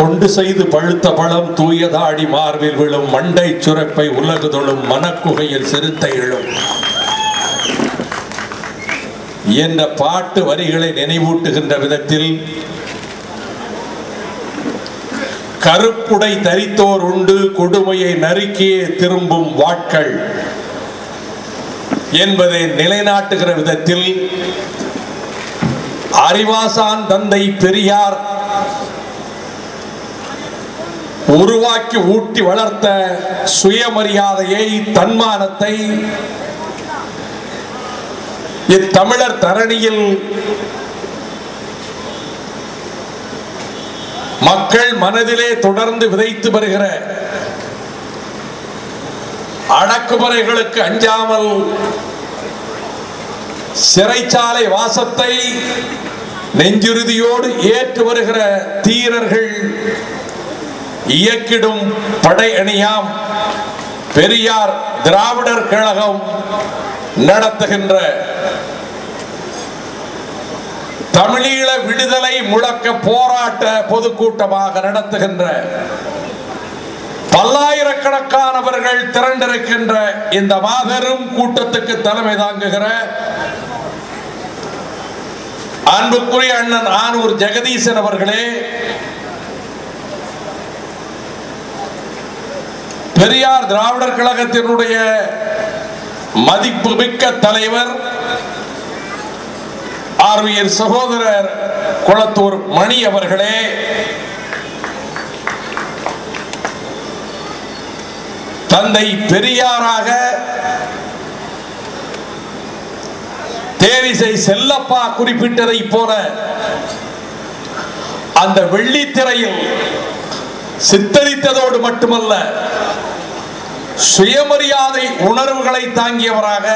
தொண்டு செய்து பழுத்த பழம் தூயதாடி மார்பில் விழும் மண்டை சுரப்பை உலகுதொழும் மனக்குகையில் சிறுத்தை எழும் என்ற பாட்டு வரிகளை நினைவூட்டுகின்ற விதத்தில் கருப்புடை தரித்தோர் உண்டு கொடுமையை நறுக்கியே திரும்பும் வாட்கள் என்பதை நிலைநாட்டுகிற விதத்தில் அறிவாசான் தந்தை பெரியார் உருவாக்கி ஊட்டி வளர்த்த சுயமரியாதையை தன்மானத்தை இத்தமிழர் தரணியில் மக்கள் மனதிலே தொடர்ந்து விதைத்து வருகிற அடக்குமுறைகளுக்கு அஞ்சாமல் சிறைச்சாலை வாசத்தை நெஞ்சுறுதியோடு ஏற்று வருகிற தீரர்கள் இயக்கிடும் படை அணியாம் பெரியார் திராவிடர் கழகம் நடத்துகின்ற தமிழீழ விடுதலை முழக்க போராட்ட பொதுக்கூட்டமாக நடத்துகின்ற பல்லாயிரக்கணக்கானவர்கள் திரண்டிருக்கின்ற இந்த மாபெரும் கூட்டத்துக்கு தலைமை தாங்குகிற அன்புக்குரிய அண்ணன் ஆனூர் ஜெகதீசன் அவர்களே, பெரியார் திராவிடர் கழகத்தினுடைய மதிப்புமிக்க தலைவர் ஆர்வியர் சகோதரர் குளத்தூர் மணி அவர்களே, தந்தை பெரியாராக தேரிசை செல்லப்பா குறிப்பிட்டதை போல அந்த வெள்ளித்திரையில் சித்தரித்ததோடு மட்டுமல்ல, சுயமரியாதை உணர்வுகளை தாங்கியவராக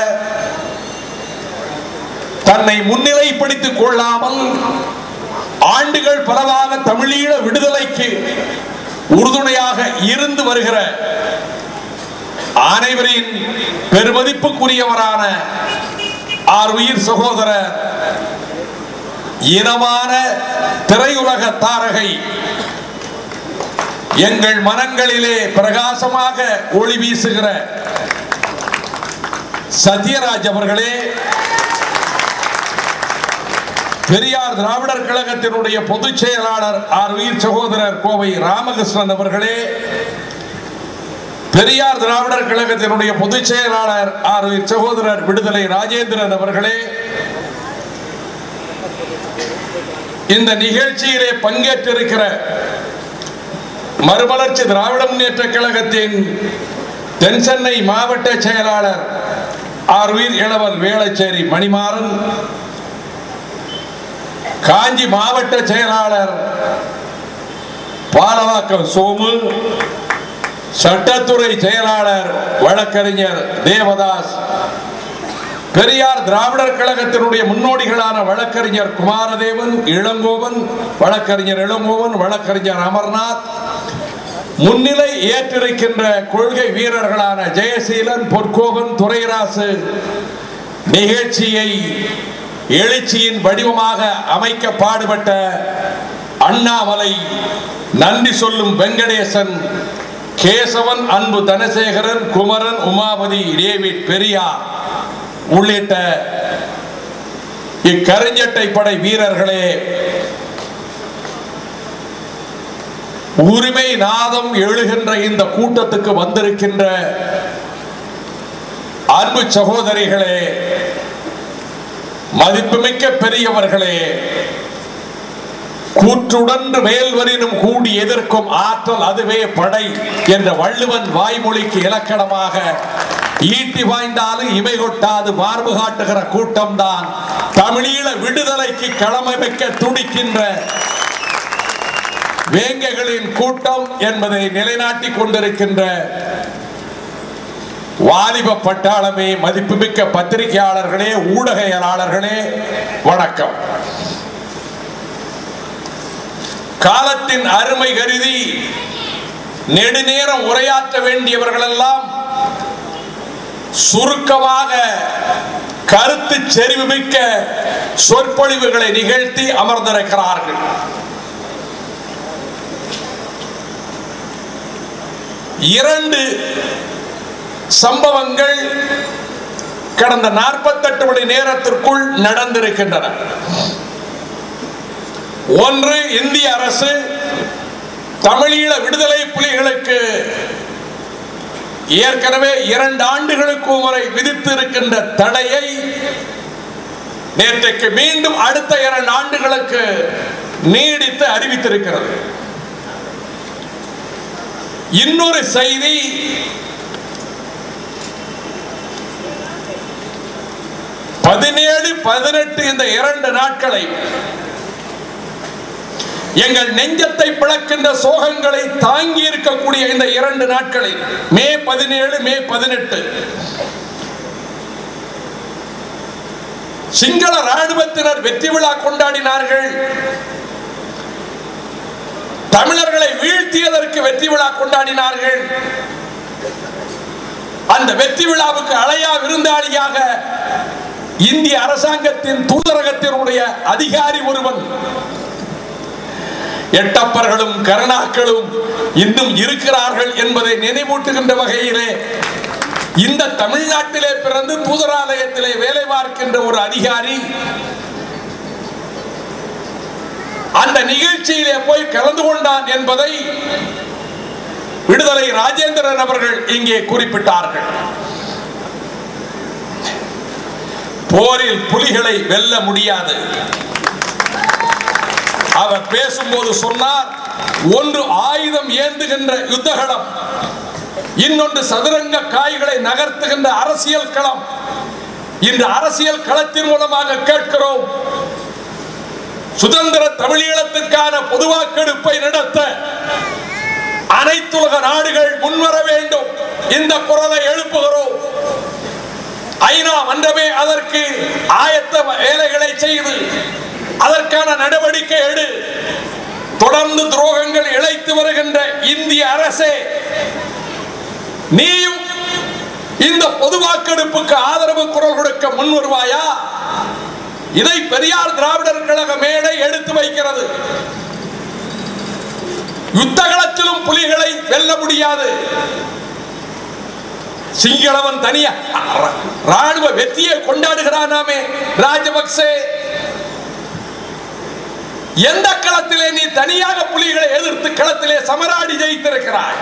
தன்னை முன்னிலைப்படுத்திக் கொள்ளாமல் ஆண்டுகள் பலவாக தமிழீழ விடுதலைக்கு உறுதுணையாக இருந்து வருகிற அனைவரின் பெருமதிப்புக்குரியவரான ஆர்வீர் சகோதரர் இனமான திரையுலக தாரகை, எங்கள் மனங்களிலே பிரகாசமாக ஒளி வீசுகிற சத்யராஜ் அவர்களே, பெரியார் திராவிடர் கழகத்தினுடைய பொதுச் செயலாளர் ஆர்வீர் சகோதரர் கோவை ராமகிருஷ்ணன் அவர்களே, பெரியார் திராவிடர் கழகத்தினுடைய பொதுச் செயலாளர் ஆர்வீர் சகோதரர் விடுதலை ராஜேந்திரன் அவர்களே, இந்த நிகழ்ச்சியிலே பங்கேற்றிருக்கிற மறுமலர்ச்சி திராவிட முன்னேற்ற கழகத்தின் தென் சென்னை மாவட்ட செயலாளர் ஆர்வீர் இளவல் வேளச்சேரி மணிமாறன், காஞ்சி மாவட்ட செயலாளர் பாலவாக்கம் சோமு, சட்டத்துறை செயலாளர் வழக்கறிஞர் தேவதாஸ், பெரியார் திராவிடர் கழகத்தினுடைய முன்னோடிகளான வழக்கறிஞர் குமாரதேவன், இளங்கோவன், வழக்கறிஞர் இளங்கோவன், வழக்கறிஞர் அமர்நாத், முன்னிலை ஏற்றிருக்கின்ற கொள்கை வீரர்களான ஜெயசீலன், பொற்கோவன், துரைராசு, நிகழ்ச்சியை எழுச்சியின் வடிவமாக அமைக்க பாடுபட்ட அண்ணாமலை, நன்றி சொல்லும் வெங்கடேசன், கேசவன், அன்பு தனசேகரன், குமரன், உமாபதி, டேவிட், பெரியார் உள்ளிட்ட இக்கருஞ்சட்டை படை வீரர்களே, உரிமை நாதம் எழுகின்ற இந்த கூட்டத்துக்கு வந்திருக்கின்ற அன்பு சகோதரிகளே, மதிப்புமிக்க பெரியவர்களே, கூற்றுடன் வேல்வரினும் கூடி எதிர்க்கும் ஆற்றல் அதுவே படை என்ற வள்ளுவன் வாய்மொழிக்கு இலக்கணமாக ஈட்டி வாய்ந்தாலும் இமை கொட்டாது மார்பு காட்டுகிற கூட்டம் தான் தமிழீழ விடுதலைக்கு களமமைக்க துடிக்கின்ற வேங்கைகளின் கூட்டம் என்பதை நிலைநாட்டிக் கொண்டிருக்கின்ற வாலிப பட்டாளமே, மதிப்புமிக்க பத்திரிகையாளர்களே, ஊடகவியலாளர்களே, வணக்கம். காலத்தின் அருமை கருதி நெடுநேரம் உரையாற்ற வேண்டியவர்கள் எல்லாம் சுருக்கமாக கருத்து செறிவுமிக்க சொற்பொழிவுகளை நிகழ்த்தி அமர்ந்திருக்கிறார்கள். 2 சம்பவங்கள் கடந்த 48 மணி நேரத்திற்குள் நடந்திருக்கின்றன. ஒன்று, இந்திய அரசு தமிழீழ விடுதலை புலிகளுக்கு ஏற்கனவே 2 ஆண்டுகளுக்கு முறை விதித்து இருக்கின்ற தடையை நேற்றைக்கு மீண்டும் அடுத்த 2 ஆண்டுகளுக்கு நீடித்து அறிவித்திருக்கிறது. இன்னொரு செய்தி, பதினேழு 18 இந்த 2 நாட்களை எங்கள் நெஞ்சத்தை பிளக்கின்ற சோகங்களை தாங்கி இருக்கக்கூடிய இந்த 2 நாட்களில் மே 17 மே 18 சிங்கள ராணுவத்தினர் வெற்றி விழா கொண்டாடினார்கள். தமிழர்களை வீழ்த்தியதற்கு வெற்றி விழா கொண்டாடினார்கள். அந்த வெற்றி விழாவுக்கு அழையா விருந்தாளியாக இந்திய அரசாங்கத்தின் தூதரகத்தினுடைய அதிகாரி ஒருவன், எட்டப்பர்களும் கருணாக்களும் இன்னும் இருக்கிறார்கள் என்பதை நினைவூட்டுகின்ற வகையிலே இந்த தமிழ்நாட்டிலே பிறந்து தூதராலயத்திலே வேலை பார்க்கின்ற ஒரு அதிகாரி அந்த நிகழ்ச்சியிலே போய் கலந்து கொண்டான் என்பதை விடுதலை ராஜேந்திரன் அவர்கள் இங்கே குறிப்பிட்டார்கள். போரில் புலிகளை வெல்ல முடியாது. அவர் பேசும்போது சொன்னார், ஒன்று ஆயுதம் ஏந்துகின்ற யுத்தகளம், இன்னொன்று சதுரங்க காய்களை நகர்த்துகின்ற அரசியல் களம். இன்று அரசியல் களத்தின் மூலமாக கேட்கிறோம், சுதந்திர தமிழீழத்திற்கான பொது வாக்கெடுப்பை நடத்த அனைத்துலக நாடுகள் முன்வர வேண்டும். இந்த குரலை எழுப்புகிறோம். ஐநா மன்றமே அதற்கு ஆயத்த வேலைகளை செய்து அதற்கான நடவடிக்கை எடு. தொடர்ந்து துரோகங்கள் இழைத்து வருகின்ற இந்திய அரசே, நீயும் இந்த பொது வாக்கெடுப்புக்கு ஆதரவு குரல் கொடுக்க முன் வருவாயா? இதை பெரியார் திராவிடர் கழக மேடை எடுத்து வைக்கிறது. யுத்தகளத்திலும் புலிகளை வெல்ல முடியாது. சிங்களவன் தனியா ராணுவ வெற்றியை கொண்டாடுகிறானாமே ராஜபக்சே, எந்த களத்திலே நீ தனியாக புலிகளை எதிர்த்து களத்திலே சமராடி ஜெயித்திருக்கிறாய்?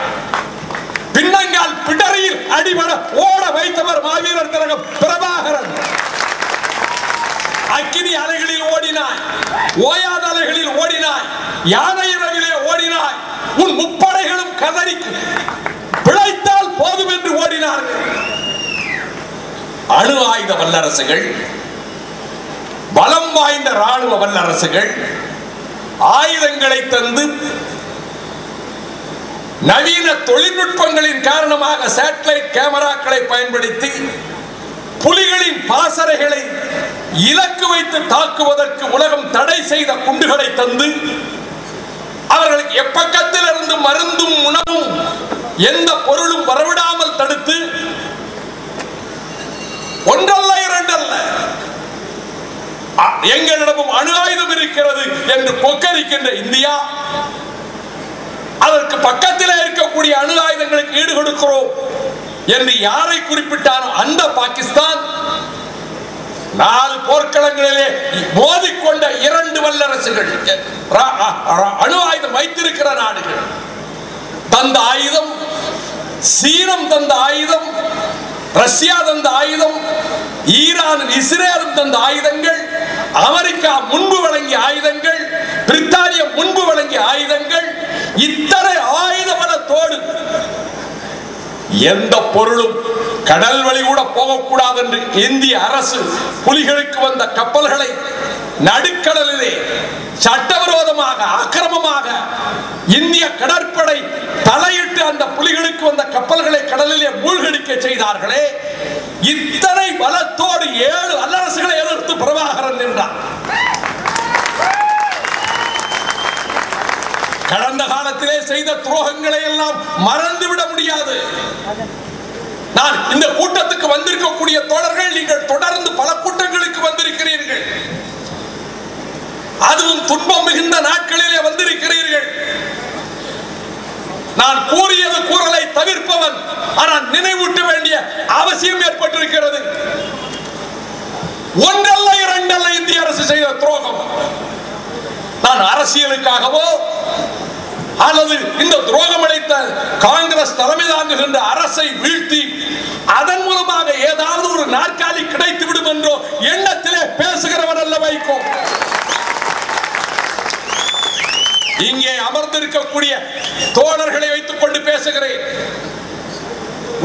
பின்னங்கால் பிடரியில் அடிபட ஓட வைத்தவர் மாவீரர் திலகம் பிரபாகரன். அக்கினி அலைகளில் ஓடினாய், ஓயாத அலைகளில் ஓடினாய், யானை இரவிலே ஓடினாய். உன் முப்படைகளும் கதறி பிழைத்தால் போதும் என்று ஓடினார்கள். அணு ஆயுத வல்லரசுகள், பலம் வாய்ந்த ராணுவ வல்லரசுகள் ஆயுதங்களை தந்து நவீன தொழில்நுட்பங்களின் காரணமாக சேட்டலைட் கேமராக்களை பயன்படுத்தி புலிகளின் பாசறைகளை இலக்கு வைத்து தாக்குவதற்கு உலகம் தடை செய்த குண்டுகளை தந்து அவர்களுக்கு எப்பக்கத்தில் இருந்து மருந்தும் உணவும் எந்த பொருளும் வரவிடாமல் தடுத்து ஒன்றல்ல இரண்டல்ல எங்களிடமும் அணு ஆயுதம் இருக்கிறது என்று கொக்கரிக்கின்ற இந்தியா அதற்கு பக்கத்தில் இருக்கக்கூடிய அணு ஆயுதங்களுக்கு ஈடு கொடுக்கிறோம் என்று யாரை குறிப்பிட்டாரோ அந்த பாகிஸ்தான் 4 போர்க்களங்களிலே மோதிக்கொண்ட 2 வல்லரசுகள், அணு ஆயுதம் வைத்திருக்கிற நாடுகள் தந்த ஆயுதம், சீனம் தந்த ஆயுதம், ரஷ்யா தந்த ஆயுதம், ஈரான் இஸ்ரேலும் தந்த ஆயுதங்கள், அமெரிக்கா முன்பு வழங்கிய ஆயுதங்கள், பிரித்தானியா முன்பு வழங்கிய ஆயுதங்கள், இத்தனை ஆயுத பலத்தோடு எந்த பொருளும் கடல் வழி கூட போகக்கூடாது என்று இந்திய அரசு புலிகளுக்கு வந்த கப்பல்களை நடுக்கடலிலே சட்டவிரோதமாக அக்கிரமமாக இந்திய கடற்படை தலையிட்டு அந்த புலிகளுக்கு வந்த கப்பல்களை கடலிலே மூழ்கடிக்க செய்தார்களே. இத்தனை பலத்தோடு 7 வல்லரசுகளை எதிர்த்து பிரபாகரன் நின்றார். கடந்த காலத்திலே செய்த துரோகங்களை எல்லாம் மறந்துவிட முடியாது. நான் இந்த கூட்டத்துக்கு வந்திருக்கக்கூடிய தோழர்கள், நீங்கள் தொடர்ந்து பல கூட்டங்களுக்கு வந்திருக்கிறீர்கள். அதுவும் துன்பம் மிகுந்த நாட்களிலே வந்திருக்கிறீர்கள். நான் கூறியது கூறலை தவிர்ப்பவன். ஆனால் நினைவூட்ட வேண்டிய அவசியம் ஏற்பட்டிருக்கிறது. ஒன்றல்ல இரண்டல்ல இந்திய அரசு செய்த துரோகம். நான் அரசியலுக்காகவோ அல்லது இந்த துரோகம் அளித்த காங்கிரஸ் தலைமை தாங்குகின்ற அரசை வீழ்த்தி அதன் மூலமாக ஏதாவது ஒரு நாற்காலி கிடைத்து விடும் என்றோ எண்ணத்திலே பேசுகிறவன் அல்ல வைகோ. இங்கே அமர்ந்திருக்கக்கூடிய தோழர்களை வைத்துக் கொண்டு பேசுகிறேன்.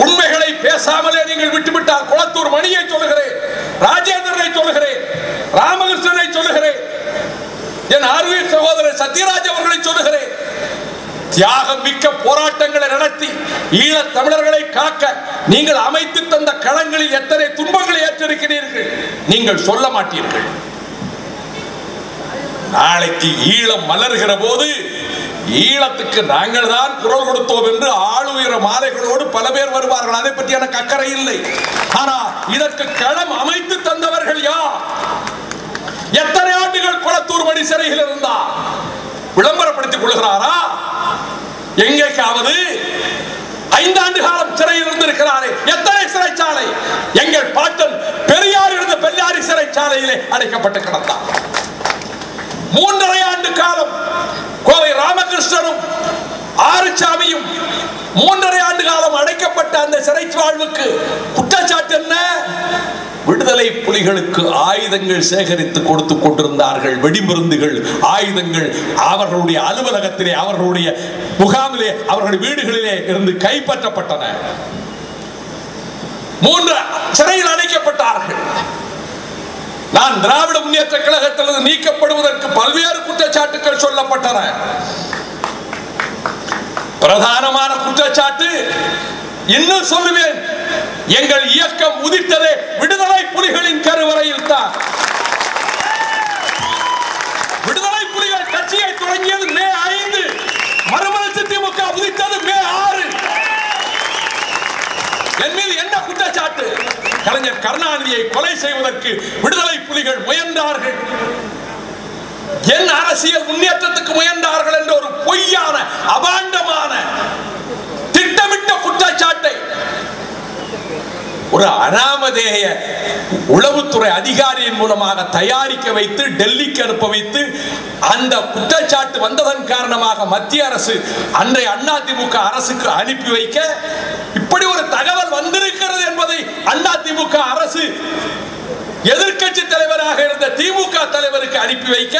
உண்மைகளை பேசாமலே நீங்கள் விட்டுவிட்டால் குளத்தூர் மணியை சொல்லுகிறேன், ராஜேந்திரனை சொல்லுகிறேன், ராமகிருஷ்ணனை சொல்லுகிறேன், என் ஆர்வீர் சகோதரர் சத்யராஜ் அவர்களை சொல்லுகிறேன். தியாகம் மிக்க போராட்டங்களை நடத்தி ஈழத் தமிழர்களை காக்க நீங்கள் அமைத்து தந்த களங்களில் எத்தனை துன்பங்களை ஏற்றிருக்கிறீர்கள் நீங்கள் சொல்ல மாட்டீர்கள். நாளைக்கு ஈழம் மலர்கிற போது ஈழத்துக்கு நாங்கள் தான் குரல் கொடுத்தோம் என்று ஆளுயர மாலைகளோடு பல பேர் வருவார்கள். அதை பற்றி எனக்கு அக்கறை இல்லை. ஆனால் இதற்கு களம் அமைத்து தந்தவர்கள் யார்? எத்தனை ஆண்டுகள் குளத்தூர் மணி சிறையில் இருந்தார்? விளம்பரப்படுத்திக் கொள்கிறாரா? எங்கேயாவது 5 ஆண்டு காலம் சிறையில் இருந்திருக்கிறாரே. எத்தனை சிறைச்சாலை? எங்கள் பாட்டன் பெரியார் இருந்த பெரியாரி சிறைச்சாலையிலே அடைக்கப்பட்டு கிடந்தார். 3.5 ஆண்டு காலம் கோவை ராமகிருஷ்ணனும் ஆறுசாமியும் 3.5 ஆண்டு காலம் அடைக்கப்பட்ட அந்த சிறை வாழ்வுக்கு குற்றச்சாட்டு என்ன? விடுதலை புலிகளுக்கு ஆயுதங்கள் சேகரித்து கொடுத்து கொண்டிருந்தார்கள். வெடிமருந்துகள், ஆயுதங்கள் அவர்களுடைய அலுவலகத்திலே, அவர்களுடைய முகாமிலே, அவர்களுடைய வீடுகளிலே இருந்து கைப்பற்றப்பட்டன. 3 சிறையில் அடைக்கப்பட்டார்கள். நான் திராவிட முன்னேற்ற கழகத்திலிருந்து நீக்கப்படுவதற்கு பல்வேறு குற்றச்சாட்டுகள் சொல்லப்பட்டன. பிரதானமான குற்றச்சாட்டு, இன்னும் சொல்லுவேன், எங்கள் இயக்கம் உதித்ததே விடுதலை புலிகளின் கருவறையில் தான். விடுதலை புலிகள் கட்சியை தொடங்கியது மே 5, மறுமலர்ச்சி திமுக உதித்தது மே 6. என் மீது என்ன குற்றச்சாட்டு? கலைஞர் கருணாநிதியை கொலை செய்வதற்கு விடுதலை புலிகள் முயன்றார்கள், என் அரசியல் முன்னேற்றத்துக்கு முயன்றார்கள் என்ற ஒரு பொய்யான அபாண்டமான திட்டமிட்ட குற்றச்சாட்டை ஒரு அனாமதேய உளவுத்துறை அதிகாரியின் மூலமாக தயாரிக்க வைத்து டெல்லிக்கு அனுப்ப வைத்து அந்த குற்றச்சாட்டு வந்ததன் காரணமாக மத்திய அரசு அன்றைய அதிமுக அரசுக்கு அனுப்பி வைக்க, இப்படி ஒரு தகவல் வந்திருக்கிறது என்பதை அதிமுக அரசு எதிர்க்கட்சி தலைவராக இருந்த திமுக தலைவருக்கு அனுப்பி வைக்க,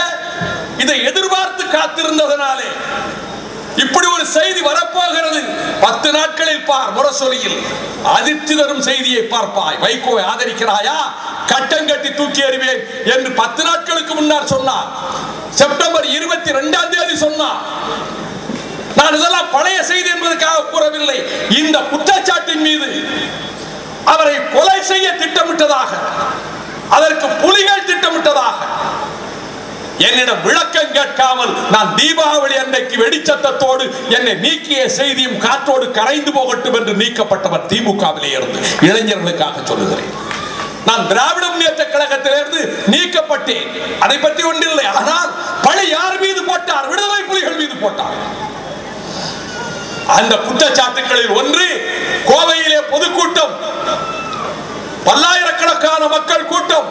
இதை எதிர்பார்த்து காத்திருந்ததனாலே இப்படி ஒரு செய்தி வரப்போகிறது. 10 நாட்களில் பார் முரசொலியில் அதிர்ச்சி தரும் செய்தியை பார்ப்பாய். வைகோவை ஆதரிக்கிறாயா? கட்டம் கட்டி தூக்கி எறிவேன் என்று 10 நாட்களுக்கு முன்னால் சொன்னார். செப்டம்பர் 22ஆம் தேதி சொன்னார். நான் இதெல்லாம் பழைய செய்தி என்பதற்காக கூறவில்லை. இந்த குற்றச்சாட்டின் மீது அவரை கொலை செய்ய திட்டமிட்டதாக, அதற்கு புலிகள் திட்டமிட்டதாக என்னிடம் விளக்கம் கேட்காமல் நான் தீபாவளி அன்றைக்கு வெடிச்சத்தோடு என்னை நீக்கிய செய்தியும் காற்றோடு கரைந்து போகட்டும் என்று நீக்கப்பட்டவர் திமுகவிலே இருந்து. இளைஞர்களுக்காக சொல்லுகிறேன். நான் திராவிட முன்னேற்ற கழகத்திலிருந்து நீக்கப்பட்டேன், அதை பற்றி ஒன்றில்லை. ஆனால் பழி யார் மீது போட்டார்? விடுதலை புலிகள் மீது போட்டார். அந்த குற்றச்சாட்டுகளில் ஒன்று, கோவையிலே பொதுக்கூட்டம், பல்லாயிரக்கணக்கான மக்கள் கூட்டம்,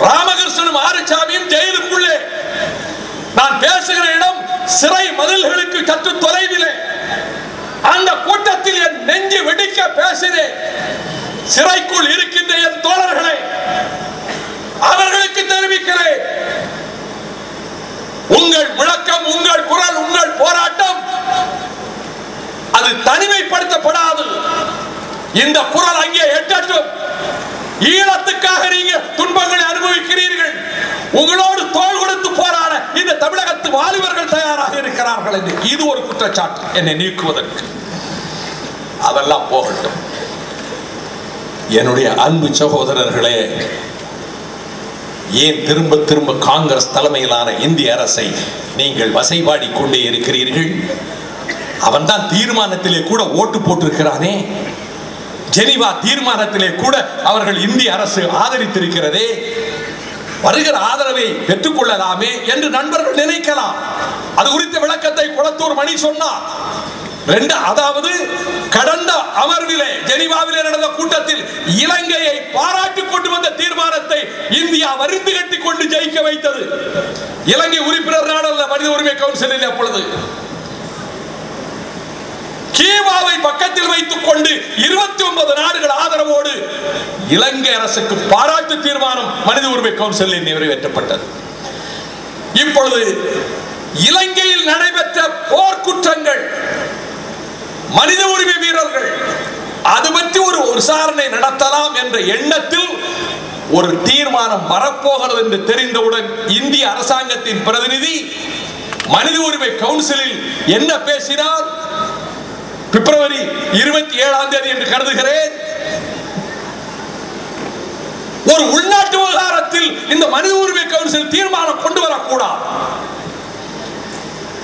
ராமகிருஷ்ணனும் ஆறுசாமியும் ஜெயிலுக்குள்ளே. நான் பேசுகிற இடம் சிறை மதில்களுக்கு சற்று தொலைவிலே. அந்த கூட்டத்தில் என் நெஞ்சு வெடிக்க பேசினேன். சிறைக்குள் இருக்கின்ற என் தோழர்களை அவர்களுக்கு தெரிவிக்கிறேன், உங்கள் முழக்கம், உங்கள் குரல், உங்கள் போராட்டம் அது தனிமைப்படுத்தப்படாது. இந்த குரல் அங்கே எட்டட்டும். ஈழத்துக்காக நீங்க துன்பங்களை அனுபவிக்கிறீர்கள். உங்களோடு தோள் கொடுத்து போராட இந்த தமிழகத்து வாலிபர்கள் தயாராக இருக்கிறார்கள் என்று இது ஒரு குற்றச்சாட்டு என்னை நீக்குவதற்கு. அதெல்லாம் போகட்டும். என்னுடைய அன்பு சகோதரர்களே, ஏன் திரும்ப திரும்ப காங்கிரஸ் தலைமையிலான இந்திய அரசை நீங்கள் வசைபாடி கொண்டே இருக்கிறீர்கள்? அவன் தான் தீர்மானத்திலே கூட ஓட்டு போட்டிருக்கிறானே. ஜெனீவா தீர்மானத்திலே கூட அவர்கள் இந்திய அரசு ஆதரித்திருக்கிறதே. வருகிற ஆதரவை பெற்றுக் கொள்ளலாமே என்று நண்பர்கள் நினைக்கலாம். அது குறித்த விளக்கத்தை குளத்தூர் மணி சொன்னார். அதாவது கடந்த அமர்விலே ஜெனீவாவிலே நடந்த கூட்டத்தில் இலங்கையை பாராட்டி கொண்டு வந்த தீர்மானத்தை இந்தியா வரிந்து கட்டி கொண்டு ஜெயிக்க வைத்தது. இலங்கை உறுப்பினர் நாடல்ல மனித உரிமை கவுன்சிலில் அப்பொழுது கீவாவை பக்கத்தில் வைத்துக் கொண்டு 29 நாடுகள் ஆதரவோடு இலங்கை அரசுக்கு பாராட்டு தீர்மானம் மனித உரிமை கவுன்சிலில் நிறைவேற்றப்பட்டது. இப்பொழுது இலங்கையில் நடைபெற்ற போர்க்குற்றங்கள், மனித உரிமை வீரர்கள், அது பற்றி ஒரு விசாரணை நடத்தலாம் என்ற எண்ணத்தில் ஒரு தீர்மானம் வரப்போகிறது என்று தெரிந்தவுடன் இந்திய அரசாங்கத்தின் பிரதிநிதி மனித உரிமை கவுன்சிலில் என்ன பேசினார்? பிப்ரவரி 27ஆம் தேதி என்று கருதுகிறேன். ஒரு உள்நாட்டு விவகாரத்தில் இந்த மனித உரிமை கவுன்சில் தீர்மானம் கொண்டு வரக்கூடாது.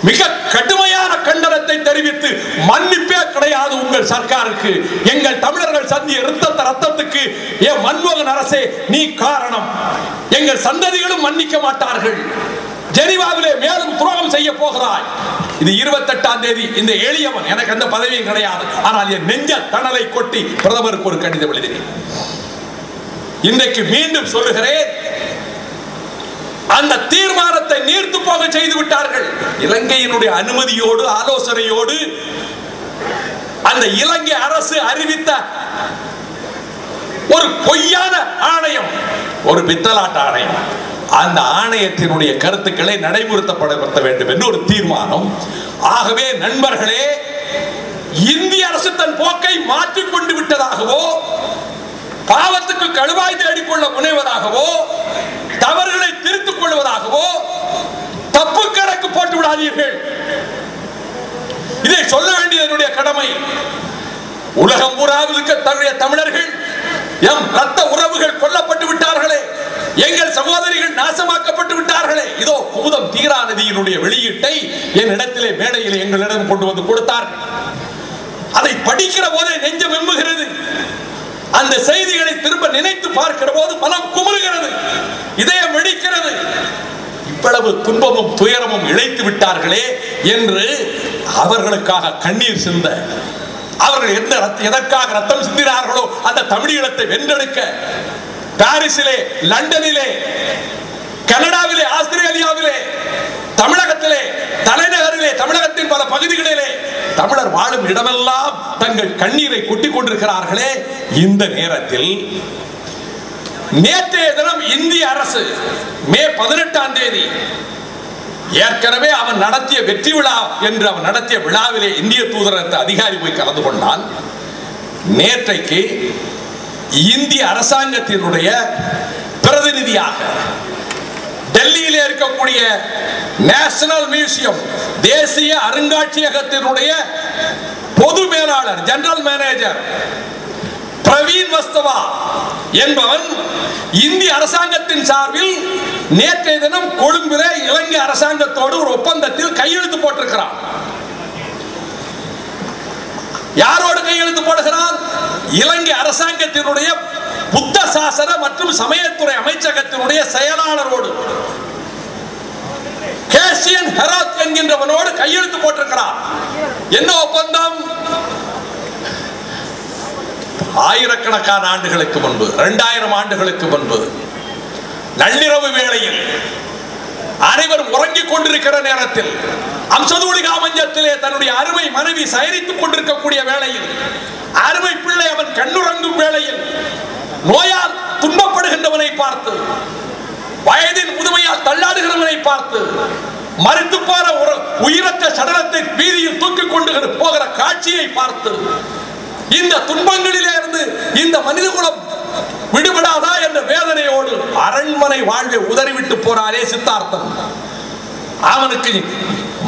மிக கடுமையான கண்டனத்தை தெரிவித்து மன்னிப்பே கிடையாது உங்கள் சர்க்காருக்கு, எங்கள் தமிழர்கள் சந்திய ரத்தத்துக்கு ஏன் மன்மோகன் அரசே நீ காரணம், எங்கள் சந்ததிகளும் மன்னிக்க மாட்டார்கள், ஜெனீவாவிலே மேலும் துரோகம் செய்ய போகிறாய். இது 28ஆம் தேதி. இந்த எளியவன், எனக்கு அந்த பதவியும் கிடையாது, ஆனால் என் நெஞ்ச தணலை கொட்டி பிரதமருக்கு ஒரு கடிதம் எழுதினேன். இன்றைக்கு மீண்டும் சொல்லுகிறேன், அந்த தீர்மானத்தை நீர்த்து போக செய்து விட்டார்கள். இலங்கையினுடைய அனுமதியோடு ஆலோசனையோடு அந்த இலங்கை அரசு அறிவித்த ஒரு பொய்யான ஆணையம், ஒரு பித்தலாட்ட ஆணையம், அந்த ஆணையத்தினுடைய கருத்துக்களை நடைமுறைப்படுத்த வேண்டும் என்று ஒரு தீர்மானம். ஆகவே நண்பர்களே, இந்திய அரசு தன் போக்கை மாற்றிக் கொண்டு விட்டதாகவோ, பாவத்துக்கு கழுவாய் தேடிக்கொள்ள முனைவதாகவோ, தவறுகளை திருத்திக் கொள்வதாகவோ தப்பு கணக்கு போட்டு விடாதீர்கள். இதை சொல்ல வேண்டியது கடமை. உலகம் பூராவில் இருக்க தமிழர்கள், எம் ரத்த உறவுகள் கொல்லப்பட்டு விட்டார்களே, எங்கள் சகோதரிகள் நாசமாக்கப்பட்டு விட்டார்களே. இதோ குமுதம் தீரா நதியினுடைய வெளியீட்டை என் இடத்திலே மேடையிலே எங்களிடம் கொண்டு வந்து கொடுத்தார்கள். அதை படிக்கிற போதே நெஞ்சம் வெம்புகிறது. அந்த செய்திகளை திரும்ப நினைத்து பார்க்கிற போது மனம் குமுறுகிறது, இதயம் வெடிக்கிறது. இவ்வளவு துன்பமும் துயரமும் இழைத்து விட்டார்களே என்று அவர்களுக்காக கண்ணீர் சிந்த, அவர்கள் எதற்காக ரத்தம் சிந்தினார்களோ அந்த தமிழீழத்தை வென்றெடுக்க பாரிஸிலே, லண்டனிலே, கனடாவிலே, ஆஸ்திரேலியாவிலே, தமிழகத்திலே, தலைநகரிலே, தமிழகத்தின் பல பகுதிகளிலே தமிழர் வாழும் இடமெல்லாம் தங்கள் கண்ணீரை கொட்டிக் கொண்டிருக்கிறார்களே. இந்த நேரத்தில் நேற்றைய தினம் இந்திய அரசு மே 18ஆம் தேதி ஏற்கனவே அவன் நடத்திய வெற்றி விழா என்று அவன் நடத்திய விழாவிலே இந்திய தூதரக அதிகாரி போய் கலந்து கொண்டான். நேற்றைக்கு இந்திய அரசாங்கத்தினுடைய பிரதிநிதியாக டெல்லியிலே இருக்கக்கூடிய நேஷனல் மியூசியம், தேசிய அருங்காட்சியகத்தினுடைய பொது மேலாளர், ஜெனரல் மேனேஜர் பிரவீன் வஸ்தவா என்பவன் இந்திய அரசாங்கத்தின் சார்பில் நேற்றைய தினம் கொழும்பிலே இலங்கை அரசாங்கத்தோடு ஒரு ஒப்பந்தத்தில் கையெழுத்து போட்டிருக்கிறான். யாரோடு கையெழுத்து போடுகிறான்? இலங்கை அரசாங்கத்தினுடைய புத்த சாசன மற்றும் சமயத்துறை அமைச்சகத்தினுடைய செயலாளரோடு, கேசியன் ஹெராத் என்கின்றவனோடு கையெழுத்து போட்டிருக்கிறார். என்ன ஒப்பந்தம்? ஆயிரக்கணக்கான ஆண்டுகளுக்கு முன்பு, 2000 ஆண்டுகளுக்கு முன்பு, நள்ளிரவு வேளையில் அனைவரும் உறங்கிக் கொண்டிருக்கிற நேரத்தில், அம்சதூளிகா மஞ்சத்திலே தன்னுடைய அருமை மனைவி சயனித்துக் கொண்டிருக்கக்கூடிய வேளையில், அருமை பிள்ளை அவன் கண்ணுறங்கும் வேளையில், நோயால் துன்பப்படுகின்றவனை பார்த்து, வயதின் முதுமையால் தள்ளாடுகிறவனை பார்த்து, மறித்து போற ஒரு உயிரற்ற சடலத்தை வீதியில் தூக்கிக் கொண்டு போகிற காட்சியை பார்த்து, இந்த துன்பங்களிலே இருந்து இந்த மனித குலம் விடுபடாதா என்ற வேதனையோடு அரண்மனை வாழ்வை உதறிவிட்டு போறாரே சித்தார்த்தன். அவனுக்கு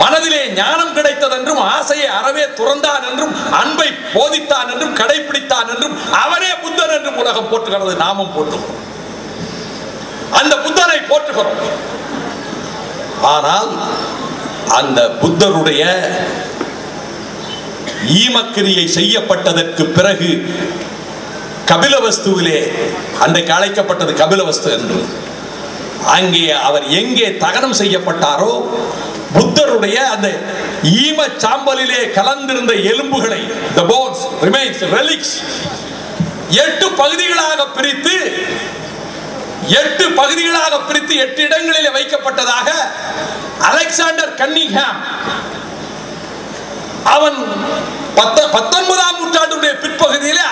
மனதிலே ஞானம் கிடைத்தது என்றும், ஆசையை அறவே துறந்தான் என்றும், அன்பை போதித்தான் என்றும், கடைபிடித்தான் என்றும், அவனே புத்தன் என்றும் உலகம் போற்றுகிறது. நாமும் போற்றுகிறோம், அந்த புத்தனை போற்றுகிறோம். ஆனால் அந்த புத்தருடைய ஈமக்கிரியை செய்யப்பட்டதற்கு பிறகு கபிலவஸ்துவிலே, அன்றைக்கு அழைக்கப்பட்டது கபிலவஸ்து என்று, அங்கே அவர் எங்கே தகனம் செய்யப்பட்டாரோ புத்தருடைய அந்த ஈம சாம்பலிலே கலந்திருந்த எலும்புகளை, the bones remains relics, 8 பகுதிகளாக பிரித்து 8 இடங்களிலே வைக்கப்பட்டதாக அலெக்சாண்டர் கன்னிங்ஹாம் அவன் 19ஆம் நூற்றாண்டுடைய பிற்பகுதியில்,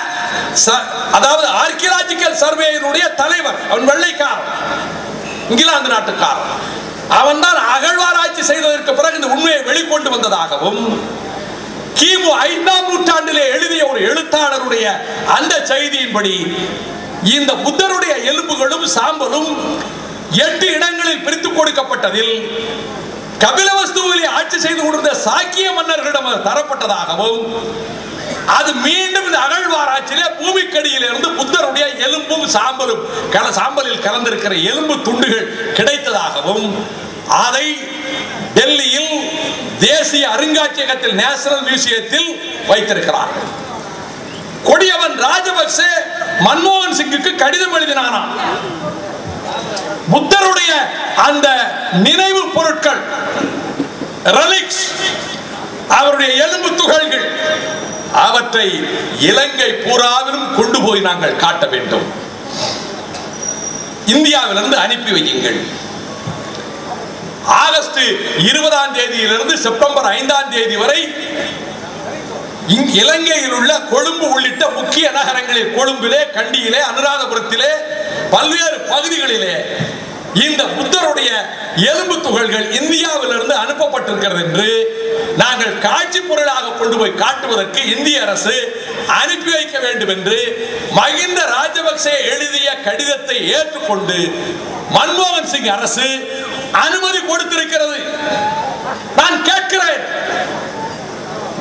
அதாவது ஆர்கியாலஜிக்கல் சர்வேயினுடைய தலைவர், அவன் வெள்ளைக்காரன், இங்கிலாந்து நாட்டுக்காரன். அவன் தான் அகழ்வாராய்ச்சி செய்ததற்கு பிறகு இந்த உண்மையை வெளிக்கொண்டு வந்ததாகவும், கிமு 5ஆம் நூற்றாண்டிலே எழுதிய ஒரு எழுத்தாளருடைய அந்த செய்தியின்படி இந்த புத்தருடைய எலும்புகளும் சாம்பலும் 8 இடங்களில் பிரித்து கொடுக்கப்பட்டதில் கபிலவஸ்துவிலே ஆட்சி செய்து கொண்டிருந்த சாக்கிய மன்னர்களிடம் தரப்பட்டதாகவும், அது மீண்டும் இந்த அகழ்வாராய்ச்சியிலே பூமிக்கடியில் இருந்து புத்தருடைய எலும்பும் சாம்பலில் கலந்திருக்கிற எலும்பு துண்டுகள் கிடைத்ததாகவும், அதை டெல்லியில் தேசிய அருங்காட்சியகத்தில், நேஷனல் மியூசியத்தில் வைத்திருக்கிறார்கள். கொடியவன் ராஜபக்சே மன்மோகன் சிங்குக்கு கடிதம் எழுதினானாம். புத்தருடைய அந்த நினைவு பொருட்கள், ரெலிக்ஸ், அவருடைய எலும்பு துகள்கள், அவற்றை இலங்கை பூராவிலும் கொண்டு போய் நாங்கள் காட்ட வேண்டும், இந்தியாவிலிருந்து அனுப்பி வையுங்கள். ஆகஸ்ட் 20ஆம் தேதியிலிருந்து செப்டம்பர் 5ஆம் தேதி வரை இலங்கையில் உள்ள கொழும்பு உள்ளிட்ட முக்கிய நகரங்களில், கொழும்பிலே, கண்டியிலே, அனுராதபுரத்திலே, பல்வேறு பகுதிகளிலே இந்த புத்தருடைய எலும்பு துகள்கள் இந்தியாவிலிருந்து அனுப்பப்பட்டிருக்கிறது என்று நாங்கள் காட்சி பொருளாக கொண்டு போய் காட்டுவதற்கு இந்திய அரசு அனுப்பி வைக்க வேண்டும் என்று மகிந்த ராஜபக்சே எழுதிய கடிதத்தை ஏற்றுக்கொண்டு மன்மோகன் சிங் அரசு அனுமதி கொடுத்திருக்கிறது. நான் கேட்கிறேன்,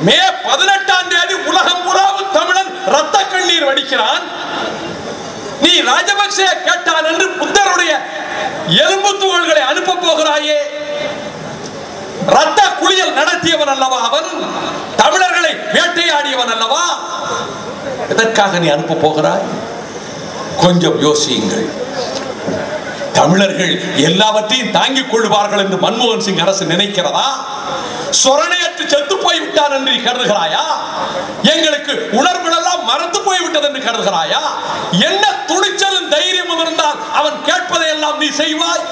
மே 18ஆம் தேதி உலகம் புறாவும் தமிழன் ரத்த கண்ணீர் வடிக்கிறான். நீ ராஜபக்சே கேட்டான் என்று புத்தருடைய எலும்பு துகள்களை அனுப்ப போகிறாயே. ரத்த குளியல் நடத்தியவன் அல்லவா அவன், தமிழர்களை வேட்டையாடியவன் அல்லவா, எதற்காக நீ அனுப்ப போகிறாய்? கொஞ்சம் யோசியுங்கள். தமிழர்கள் எல்லாவற்றையும் தாங்கிக் கொள்வார்கள் என்று மன்மோகன் சிங் அரசு நினைக்கிறதா? சொரணையற்று செத்து போய்விட்டான் என்று கருதுகிறாயா? எங்களுக்கு உணர்வுகள் எல்லாம் மறந்து போய்விட்டது என்று கருதுகிறாயா? என்ன துணிச்சலும் தைரியமும் இருந்தால் அவன் கேட்பதை எல்லாம் நீ செய்வாய்?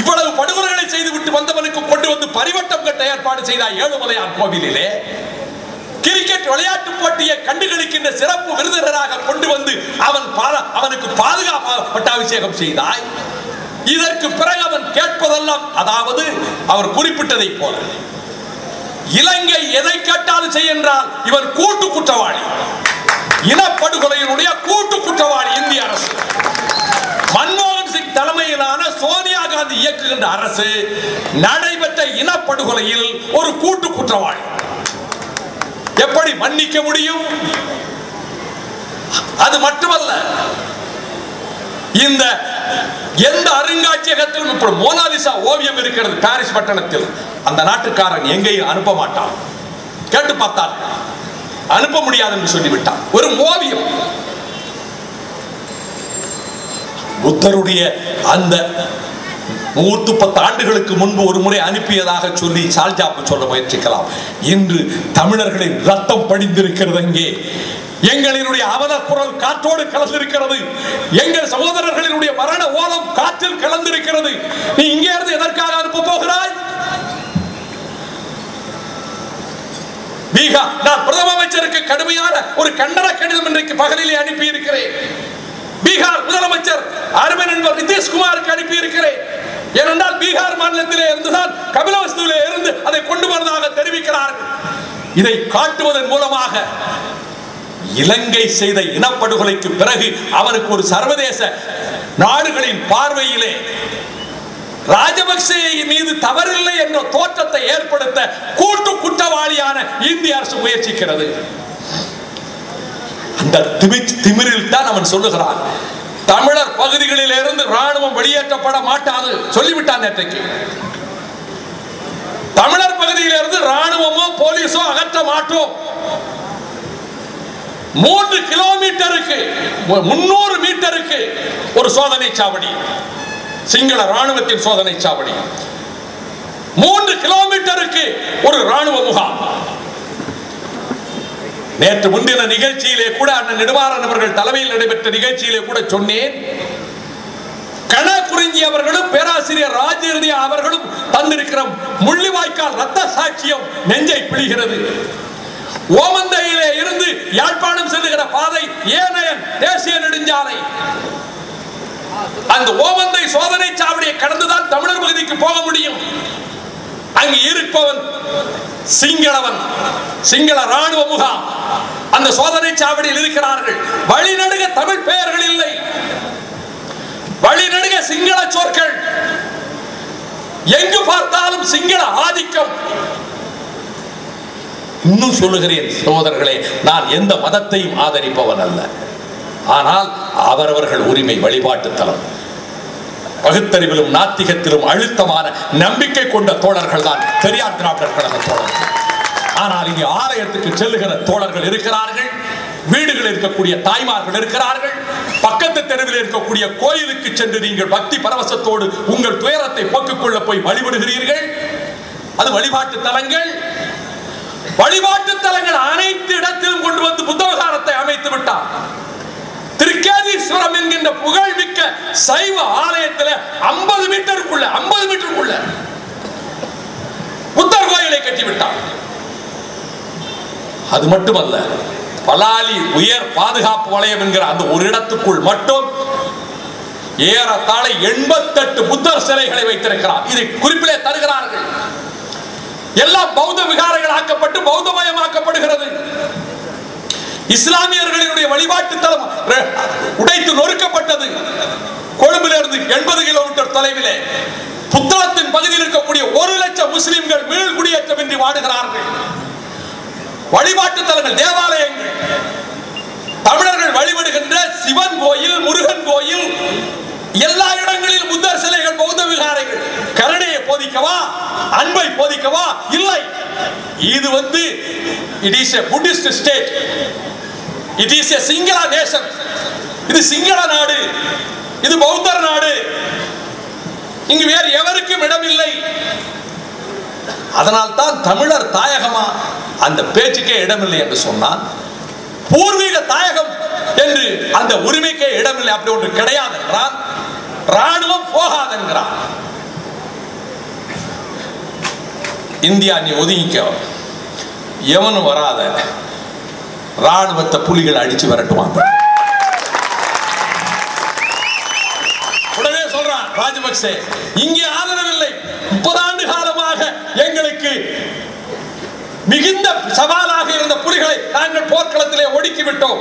இவ்வளவு படுகொலைகளை செய்துவிட்டு வந்தவனுக்கு கொண்டு வந்து பரிவட்டம் கட்ட ஏற்பாடு செய்தாய் ஏழுமலையான் கோவிலிலே. கிரிக்கெட் விளையாட்டு போட்டியை கண்டுகளிக்கின்ற சிறப்பு விருந்தினராக கொண்டு வந்து அவனுக்கு பாதுகாப்பு பட்டாபிஷேகம் செய்தாய். இதற்கு பிறகு அவன் கேட்பதெல்லாம், அதாவது அவர் குறிப்பிட்டதை போல, இலங்கை எதை கேட்டாலும் செய் என்றால் இவன் கூட்டு குற்றவாளி, இனப்படுகொலையினுடைய கூட்டு குற்றவாளி. இந்திய அரசு, மன்மோகன் சிங் தலைமையிலான சோனியா காந்தி இயக்குகின்ற அரசு நடைபெற்ற இனப்படுகொலையில் ஒரு கூட்டு குற்றவாளி. எப்படி மன்னிக்க முடியும்? அது மட்டுமல்ல, இந்த எந்த அருங்காட்சியகத்திலும் இப்ப மோனாலிசா ஓவியம் இருக்கிறது பாரிஸ் பட்டணத்தில், அந்த நாட்டுக்காரன் எங்கேயும் அனுப்ப மாட்டான். கேட்டு பார்த்தால் அனுப்ப முடியாது என்று சொல்லிவிட்டான். ஒரு ஓவியம். புத்தருடைய அந்த 110 ஆண்டுகளுக்கு முன்பு ஒரு முறை அனுப்பியதாக சொல்லி சால்ஜாப்பு சொல்ல முயற்சிக்கலாம். இன்று தமிழர்களின் ரத்தம் படிந்திருக்கிறது. அங்கே எங்களினுடைய அவல குரல் காற்றோடு கலந்திருக்கிறது. எங்கள் சகோதரர்களினுடைய மரண ஓலம் காற்றில் கலந்திருக்கிறது. நீ இங்கே இருந்து எதற்காக அனுப்ப போகிறாய்? பீகார், நான் பிரதம அமைச்சருக்கு கடுமையான ஒரு கண்டன கடிதம் இன்றைக்கு பகலிலே அனுப்பி இருக்கிறேன். பீகார் முதலமைச்சர் அருமை நண்பர் நிதிஷ்குமாருக்கு அனுப்பி இருக்கிறேன். ஏனென்றால் பீகார் மாநிலத்திலே இருந்துதான் கபிலவஸ்துவிலே இருந்து அதை கொண்டு வருவதாக தெரிவிக்கிறார்கள். இதை காட்டுவதன் மூலமாக இலங்கை செய்த இனப்படுகொலைக்கு பிறகு அவனுக்கு ஒரு சர்வதேச நாடுகளின் பார்வையிலே ராஜபக்சே மீது தவறில்லை என்ற தோற்றத்தை ஏற்படுத்த கூட்டு குற்றவாளியான இந்திய அரசு முயற்சிக்கிறது. அந்த திமிரில் தான் அவன் சொல்லுகிறான், தமிழர் பகுதிகளில் இருந்து ராணுவம் வெளியேற்றப்பட மாட்டாது சொல்லிவிட்டான். நேற்றைக்கு தமிழர் பகுதியில் இருந்து ராணுவமோ போலீஸோ அகற்ற மாட்டோம். 3 கிலோமீட்டருக்கு 300 மீட்டருக்கு ஒரு சோதனை சாவடி, சிங்கள ராணுவத்தின் சோதனை சாவடி. 3 கிலோமீட்டருக்கு ஒரு ராணுவ முகாம். நேற்று முன்தின நிகழ்ச்சியிலே கூட அண்ணன் நெடுமாறன் அவர்கள் தலைமையில் நடைபெற்ற நிகழ்ச்சியிலே கூட சொன்னேன். கணக்குறிஞ்சி அவர்களும் பேராசிரியர் ராஜேந்திர அவர்களும் தந்திருக்கிற முள்ளிவாய்க்கால் ரத்த சாட்சியம் நெஞ்சை பிழிகிறது. ஓமந்தையிலே இருந்து யாழ்ப்பாணம் செல்லுகிற பாதை ஏனையன் தேசிய நெடுஞ்சாலை. அந்த ஓமந்தை சோதனை சாவடியை கடந்துதான் தமிழர் பகுதிக்கு போக முடியும். அங்கு இருப்பவன் சிங்களவன், சிங்கள ராணுவ முகாம். அந்த சோதனை சாவடியில் இருக்கிறார்கள். வழிநடுக தமிழ் பெயர்கள் இல்லை, வழிநடுக சிங்கள சொற்கள். எங்கு பார்த்தாலும் சிங்கள ஆதிக்கம். இன்னும் சொல்லுகிறேன் சகோதரர்களே, நான் எந்த மதத்தையும் ஆதரிப்பவன் அல்ல. ஆனால் அவரவர்கள் உரிமை வழிபாட்டு தலம். பகுத்தறிவிலும் நாத்திகத்திலும் அழுத்தமான நம்பிக்கை கொண்ட தோழர்கள் தான் பெரியார் திராவிடர் கழக தோழர்கள். ஆனால் இங்கே ஆலயத்துக்கு செல்லுகிற தோழர்கள் இருக்கிறார்கள், வீடுகளில் இருக்கக்கூடிய தாய்மார்கள் இருக்கிறார்கள், பக்கத்து தெருவில் இருக்கக்கூடிய கோயிலுக்கு சென்று நீங்கள் பக்தி பரவசத்தோடு உங்கள் துயரத்தை போக்கிக் கொள்ள போய் வழிபடுகிறீர்கள். அது வழிபாட்டு தலங்கள். வழிபாட்டு தலங்கள் அனைத்து இடத்திலும் கொண்டு வந்து புத்தகாரத்தை அமைத்து விட்டார். திருக்கேதீஸ்வரம் என்கின்ற புகழ்மிக்க சைவ ஆலயத்தில் 50 மீட்டருக்குள்ள புத்தர் கோயிலை கட்டிவிட்டார். அது மட்டுமல்ல, பலாலி உயர் பாதுகாப்பு வலயம் என்கிற அந்த ஒரு இடத்துக்குள் மட்டும் ஏறத்தாழ 88 புத்தர் சிலைகளை வைத்திருக்கிறார். இதை குறிப்பிலே தருகிறார்கள். எல்லாம் பௌத்த விகாரங்கள் ஆக்கப்பட்டு பௌத்தமயமாக்கப்படுகிறது. இஸ்லாமியர்களினுடைய வழிபாட்டு தலம் உடைத்து நொறுக்கப்பட்டது. கொழும்பிலிருந்து 80 கிலோமீட்டர் தொலைவிலே புத்தளத்தின் பகுதியில் இருக்கக்கூடிய 1 லட்சம் முஸ்லிம்கள் மீள் குடியேற்றமின்றி வாடுகிறார்கள். வழிபாட்டு தலங்கள், தேவாலயங்கள், தமிழர்கள் வழிபடுகின்ற சிவன் கோயில், முருகன் கோயில், எல்லா இடங்களிலும் புத்தர் சிலைகள், பௌத்த விகாரைகள். கருணையை போதிக்கவா, அன்பை போதிக்கவா? இல்லை. இது it is a Buddhist state, it is a Singala nation. இது சிங்கள நாடு, இது பௌத்தர் நாடு. இங்கு வேறு எவருக்கும் இடமில்லை. அதனால் தான் தமிழர் தாயகமா அந்த பேச்சுக்கே இடமில்லை என்று சொன்னான். பூர்வீக தாயகம் என்று அந்த உரிமைக்கே இடமில்லை, அப்படி ஒன்று கிடையாது என்றால் ராணுவம் போகாது என்கிறான். இந்தியா நீ ஒதுங்கிக்க, எவனும் வராத, ராணுவத்தை புலிகள் அடிச்சு விரட்டுவாங்க. உடனே சொல்றான் ராஜபக்சே, இங்கே ஆதரவில்லை. 30 ஆண்டு காலமாக எங்களுக்கு மிகுந்த சவாலாக இருந்த புலிகளை நாங்கள் போர்க்களத்திலே ஒடுக்கிவிட்டோம்.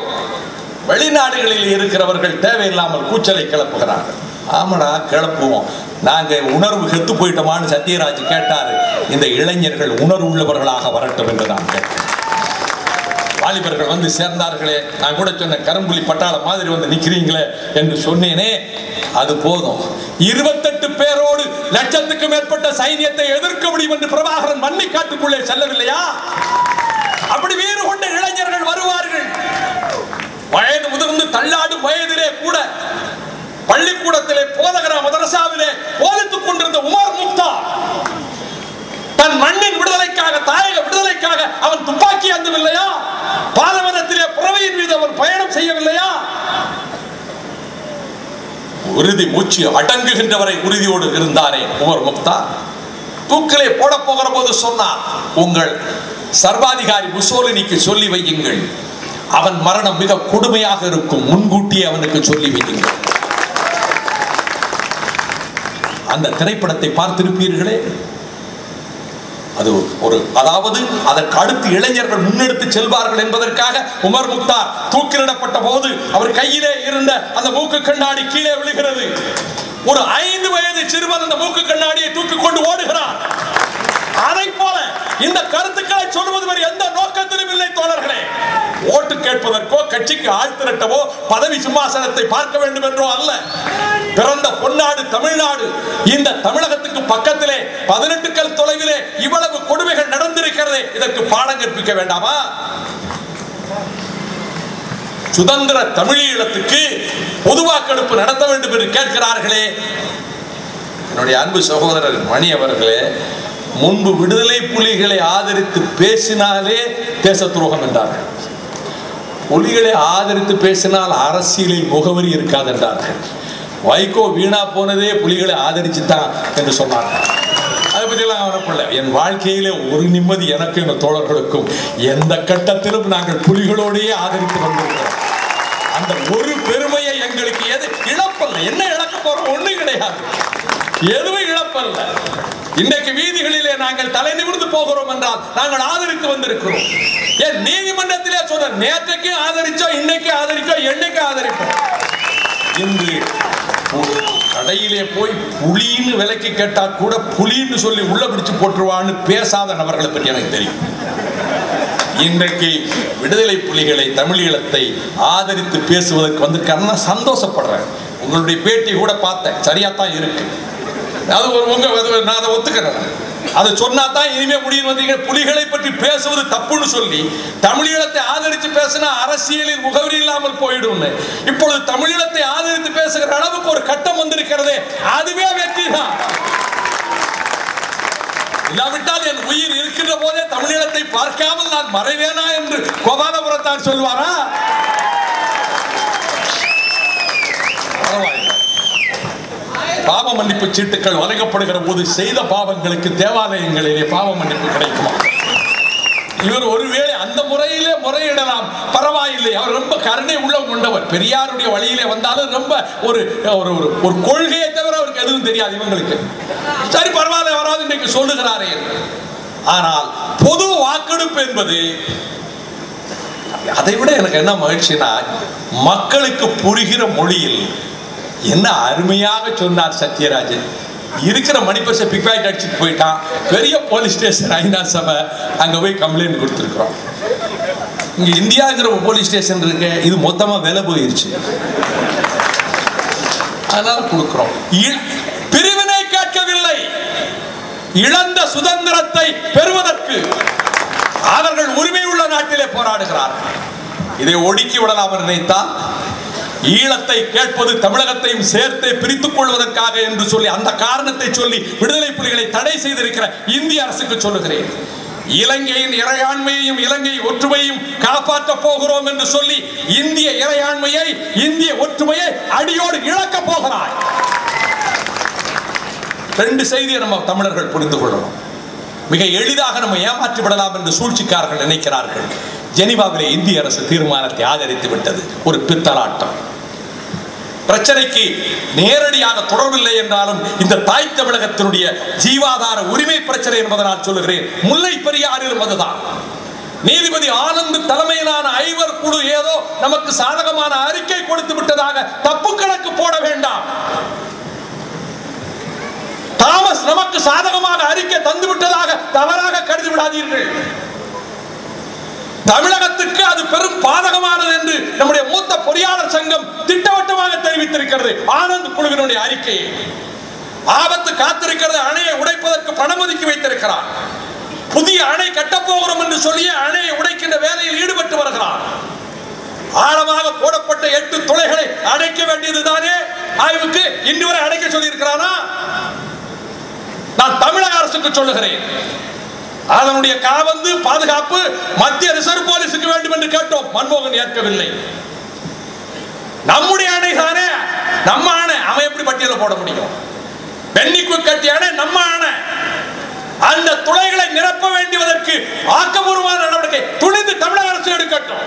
வெளிநாடுகளில் இருக்கிறவர்கள் தேவையில்லாமல் கூச்சலை கிளப்புகிறார்கள். ஆமாடா, கிளப்புவோம். நாங்க உணர்வு செத்து போயிட்டோமான்னு சத்யராஜ் கேட்டாரு. இந்த இளைஞர்கள் உணர்வு உள்ளவர்களாக வரட்டும் என்று நான் கேட்டேன். வாலிபர்கள் வந்து சேர்ந்தார்களே, நான் கூட சொன்ன கரும்புலி பட்டாளம் மாதிரி வந்து நிக்கிறீங்களே என்று சொன்னேனே, அது போதும். 28 பேரோடு லட்சத்துக்கு மேற்பட்ட சைன்யத்தை எதிர்க்க முடியும் என்று பிரபாகரன் மண்ணிக்காட்டுக்குள்ளே செல்லவில்லையா? அப்படி வீறு கொண்ட இளைஞர்கள் வருவார்கள். வயது முதிர்ந்து தள்ளாடும் வயதிலே கூட பள்ளிக்கூடத்திலே போதகரா மதரசாவிலே போதித்துக் கொண்டிருந்த உமர் முக்தார் தன் மண்ணின் விடுதலைக்காக, தாயக விடுதலைக்காக அவன் துப்பாக்கி அந்தவில்லையா? பாலவனத்திலே புறவையின் மீது அவன் பயணம் செய்யவில்லையா? உறுதி மூச்சு அடங்குகின்றவரை உறுதியோடு இருந்தானே உமர் முக்தார். தூக்கிலே போட போகிற போது சொன்னார், உங்கள் சர்வாதிகாரி முசோலினிக்கு சொல்லி வையுங்கள், அவன் மரணம் மிக கொடுமையாக இருக்கும், முன்கூட்டியே அவனுக்கு சொல்லி வையுங்கள். அந்த திரைப்படத்தை பார்த்திருப்பீர்களே, அது அதாவது அதற்கு அடுத்து இளைஞர்கள் முன்னெடுத்து செல்வார்கள் என்பதற்காக உமர் முக்தார் தூக்கிலிடப்பட்ட போது அவர் கையிலே இருந்த அந்த மூக்கு கண்ணாடி கீழே விழுகிறது. ஒரு 5 வயது சிறுவன் அந்த மூக்கு கண்ணாடியை தூக்கி கொண்டு ஓடுகிறார். அதை போல இந்த கருத்துக்களை சொல்வது வேறு எந்த நோக்கத்திலும் இல்லை தோழர்களே. ஓட்டு கேட்பதற்கோ, கட்சிக்கு ஆள் திரட்டவோ, பதவி சிம்மாசனத்தை பார்க்க வேண்டும் என்றோ அல்ல. பிறந்த பொன்னாடு தமிழ்நாடு. இந்த தமிழகத்துக்கு பக்கத்திலே 18 கல் தொலைவிலே இவ்வளவு கொடுமைகள் நடந்திருக்கிறதே, இதற்கு பாடம் கற்பிக்க வேண்டாமா? சுதந்திர தமிழீழத்துக்கு பொது வாக்கெடுப்பு நடத்த வேண்டும் என்று கேட்கிறார்களே. என்னுடைய அன்பு சகோதரர் மணி அவர்களே, முன்பு விடுதலை புலிகளை ஆதரித்து பேசினாலே தேச துரோகம் என்றார்கள். புலிகளை ஆதரித்து பேசினால் அரசியலில் முகவரி இருக்காது என்றார்கள். வைகோ வீணா போனதே புலிகளை ஆதரிச்சுதான் என்று சொன்னார்கள். அதை பற்றியெல்லாம் கவலைப்படல. என் வாழ்க்கையிலே ஒரு நிம்மதி எனக்கு என் தோழர்களுக்கும், எந்த கட்டத்திலும் நாங்கள் புலிகளோடையே ஆதரித்து வந்திருக்கிறோம். அந்த ஒரு பெருமையை எங்களுக்கு எது இழப்பல்ல. என்ன இழக்க போறோம்? ஒண்ணும் கிடையாது, எதுவும் இழப்பல்ல. இன்றைக்கு வீதிகளிலே நாங்கள் தலை நிமிர்ந்து போகிறோம் என்றால் நாங்கள் ஆதரித்து வந்திருக்கிறோம். ஏன் நீதிமன்றத்திலே சொன்ன நேற்றைக்கு ஆதரிச்சோம், இன்னைக்கு ஆதரிச்சோம், என்னைக்கு ஆதரிப்போம். இன்று கடையிலே போய் புலின்னு விலைக்கு கேட்டா கூட புலின்னு சொல்லி உள்ள பிடிச்சு போட்டுருவான்னு பேசாத நபர்களை பற்றி எனக்கு தெரியும். இன்றைக்கு விடுதலை புலிகளை, தமிழீழத்தை ஆதரித்து பேசுவதற்கு வந்திருக்காருன்னா சந்தோஷப்படுறேன். உங்களுடைய பேட்டி கூட பார்த்தேன், சரியாத்தான் இருக்கு. அது நான் அதை ஒத்துக்கிறேன். அதை சொன்னா தான் இனிமே முடியும். வந்தீங்க புலிகளை பற்றி பேசுவது தப்புன்னு சொல்லி தமிழீழத்தை ஆதரித்து பேசினா அரசியலில் முகவரி இல்லாமல் போயிடும். இப்பொழுது தமிழீழத்தை ஆதரித்து பேசுகிற அளவுக்கு ஒரு கட்டம் வந்திருக்கிறதே, அதுவே வெற்றி தான். இல்லாவிட்டால் என் உயிர் இருக்கின்ற போதே தமிழீழத்தை பார்க்காமல் நான் மறைவேனா என்று கோபாலபுரத்தார் சொல்வாரா? பாவ மன்னிப்பு சீட்டுகள் வழங்கப்படுகிற போது செய்த பாவங்களுக்கு தேவாலயங்களிலே பாவ மன்னிப்பு கிடைக்குமா? இவர் ஒருவேளை அந்த முறையிலே முறையிடலாம், பரவாயில்லை. அவர் ரொம்ப கருணை உள்ள கொண்டவர். பெரியாருடைய வழியிலே வந்தாலும் ரொம்ப ஒரு ஒரு கொள்கையை தவிர அவருக்கு எதுவும் தெரியாது இவங்களுக்கு. சரி பரவாயில்ல, வராது இன்னைக்கு சொல்லுகிறாரே. ஆனால் பொது வாக்கெடுப்பு என்பது, அதை விட எனக்கு என்ன மகிழ்ச்சினா, மக்களுக்கு புரிகிற மொழியில் என்ன அருமையாக சொன்னார் சத்யராஜன். இருக்கிற மணிப்பர்ஸை பிக் பாக்கெட் அடிச்சுட்டு போயிட்டான். பெரிய போலீஸ் ஸ்டேஷன் ஐநா சபை, அங்க போய் கம்ப்ளைண்ட் கொடுத்துருக்கிறோம். இங்க இந்தியாங்கிற போலீஸ் ஸ்டேஷன் இருக்கு, இது மொத்தமா விலை போயிருச்சு, அதனால கொடுக்கிறோம். பிரிவினை கேட்கவில்லை, இழந்த சுதந்திரத்தை பெறுவதற்கு அவர்கள் உரிமை உள்ள நாட்டிலே போராடுகிறார்கள். இதை ஒடுக்கி விடலாம் நினைத்தால் ஈழத்தை கேட்பது தமிழகத்தையும் சேர்த்து பிரித்துக் கொள்வதற்காக என்று சொல்லி அந்த காரணத்தை சொல்லி விடுதலை புலிகளை தடை செய்திருக்கிற இந்திய அரசுக்கு சொல்லுகிறேன், இலங்கையின் இறையாண்மையையும் இலங்கை ஒற்றுமையும் காப்பாற்ற போகிறோம் என்று சொல்லி இந்திய இறையாண்மையை, இந்திய ஒற்றுமையை அடியோடு இழக்க போகிறாய். ரெண்டு செய்தியை நம்ம தமிழர்கள் புரிந்து கொள்ளணும். மிக எளிதாக நம்ம ஏமாற்றி விடலாம் என்று சூழ்ச்சிக்காரர்கள் நினைக்கிறார்கள். ஜெனீவாவிலே இந்திய அரசு தீர்மானத்தை ஆதரித்து விட்டது. ஒரு பித்தலாட்டம். பிரச்சனைக்கு நேரடியாக தொடர்பில்லை என்றாலும் இந்த தாய் தமிழகத்தினுடைய ஜீவாதார உரிமை பிரச்சனை என்பதனால் சொல்லுகிறேன். முல்லை பெரியாறிலும் அதுதான். நீதிபதி ஆனந்த் தலைமையிலான ஐவர் குழு ஏதோ நமக்கு சாதகமான அறிக்கை கொடுத்து விட்டதாக தப்பு கணக்கு போட வேண்டாம். தாமஸ் நமக்கு சாதகமாக அறிக்கை தந்து விட்டதாக தவறாக கருதி விடாதீர்கள். தமிழகத்துக்கு அது பெரும் பாதகமானது என்று நம்முடைய மூத்த பொறியாளர் சங்கம் திட்டவட்டமாக தெரிவித்திருக்கிறது. ஆனந்த் குழுவினுடைய அறிக்கையை ஆபத்து காத்திருக்கிறது. அணையை உடைப்பதற்கு பணம் ஒதுக்கி வைத்திருக்கிறார். புதிய அணை கட்டப்போகிறோம் என்று சொல்லி அணையை உடைக்கின்ற வேலையில் ஈடுபட்டு வருகிறார். ஆழமாக போடப்பட்ட 8 துளைகளை அடைக்க வேண்டியதுதானே ஆய்வுக்கு இன்று வரை அடைக்க சொல்லி இருக்கிறானா? நான் தமிழக அரசுக்கு சொல்லுகிறேன், அதனுடைய காவந்து பாதுகாப்பு மத்திய ரிசர்வ் போலீஸுக்கு வேண்டும் என்று கேட்டோம். மன்மோகன் ஏற்கவில்லை. நம்முடைய அணை தானே, நம்ம அணை, அவன் எப்படி பட்டியல போட முடியும்? பெண்ணிக்கு கட்டிய அணை நம்ம அணை. அந்த துளைகளை நிரப்ப வேண்டியதற்கு ஆக்கப்பூர்வமான நடவடிக்கை துணிந்து தமிழக அரசு எடுக்கட்டும்.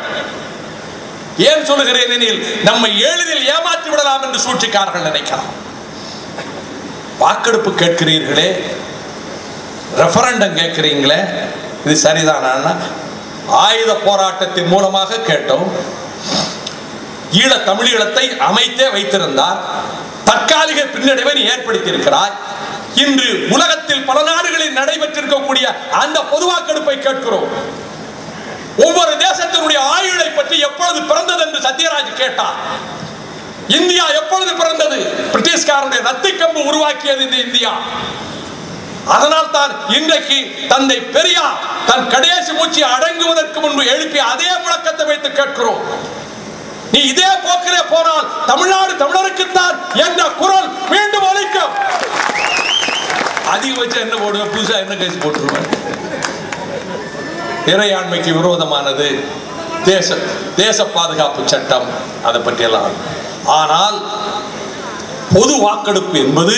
ஏன் சொல்லுகிறேன் எனில், நம்மை எளிதில் ஏமாற்றி விடலாம் என்று சூழ்ச்சிக்காரர்கள் நினைக்கலாம். வாக்கெடுப்பு கேட்கிறீர்களே, ரெஃபரண்டம் கேட்கிறீங்களே, இது சரிதானா? ஆயுத போராட்டத்தின் மூலமாக கேட்டோம். ஈழ தமிழீழத்தை அமைத்தே வைத்திருந்தார். தற்காலிக பின்னடைவை ஏற்படுத்தி இருக்கிறார். இன்று உலகத்தில் பல நாடுகளில் நடைபெற்றிருக்கக்கூடிய அந்த பொது வாக்கெடுப்பை கேட்கிறோம். ஒவ்வொரு தேசத்தினுடைய ஆயுளை பற்றி எப்பொழுது பிறந்தது என்று சத்யராஜ் கேட்டார். இந்தியா எப்பொழுது பிறந்தது? பிரிட்டிஷ்காரனுடைய நத்தி கம்பு உருவாக்கியது இந்த இந்தியா. அதனால் தான் இன்றைக்கு தந்தை பெரியார் தன் கடைசி மூச்சு அடங்குவதற்கு முன்பு எழுப்பிய அதே முழக்கத்தை வைத்து கேட்கிறோம். நீ இதே போக்கிலே போனால் தமிழ்நாடு தமிழருக்குத்தான் என்ற குரல் மீண்டும் ஒலிக்கும். அதிகபட்சம் என்ன போடுவேன், புதுசா என்ன கேஸ் போட்டுருவேன். இறையாண்மைக்கு விரோதமானது தேச பாதுகாப்பு சட்டம், அதை பற்றியெல்லாம். ஆனால் பொது வாக்கெடுப்பு என்பது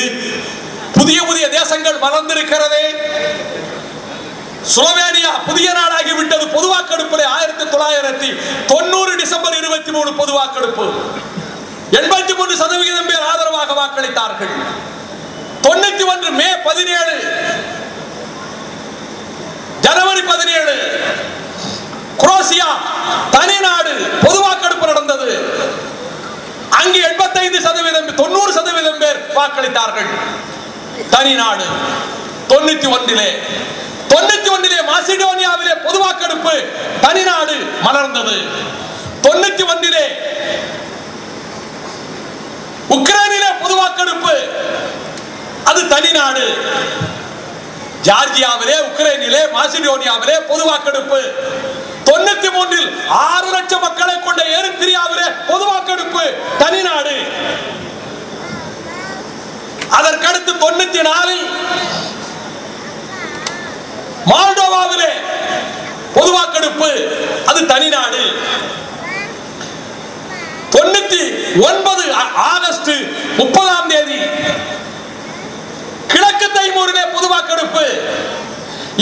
புதிய புதிய தேசங்கள் வளர்ந்திருக்கிறதே. ஸ்லோவேனியா புதிய நாடாகிவிட்டது. பொது வாக்கெடுப்பில் 1990 டிசம்பர் 23 பொது வாக்கெடுப்பு 83% பேர் ஆதரவாக வாக்களித்தார்கள். 91 மே 17 ஜனவரி 17 குரோசியா தனி நாடு பொது வாக்கெடுப்பு நடந்தது. அங்கு 85% 90% பேர் வாக்களித்தார்கள். தனி நாடு. 91 மாசிடோனியாவிலே பொது வாக்கெடுப்பு தனி நாடு மலர்ந்தது. 91 உக்ரைனிலே பொது வாக்கெடுப்பு, அது தனி நாடு. ஜார்ஜியாவிலே, உக்ரைனிலே, மாசிடோனியாவிலே பொது வாக்கெடுப்பு. 93 6 லட்சம் மக்களை கொண்ட எரித்திரியாவிலே பொது வாக்கெடுப்பு தனி நாடு. அதற்கடுத்து 94 மால்டோவாவிலே பொது வாக்கெடுப்பு, அது தனி நாடு. 99 ஆகஸ்ட் 30 கிழக்கு தைமூரிலே பொது வாக்கெடுப்பு.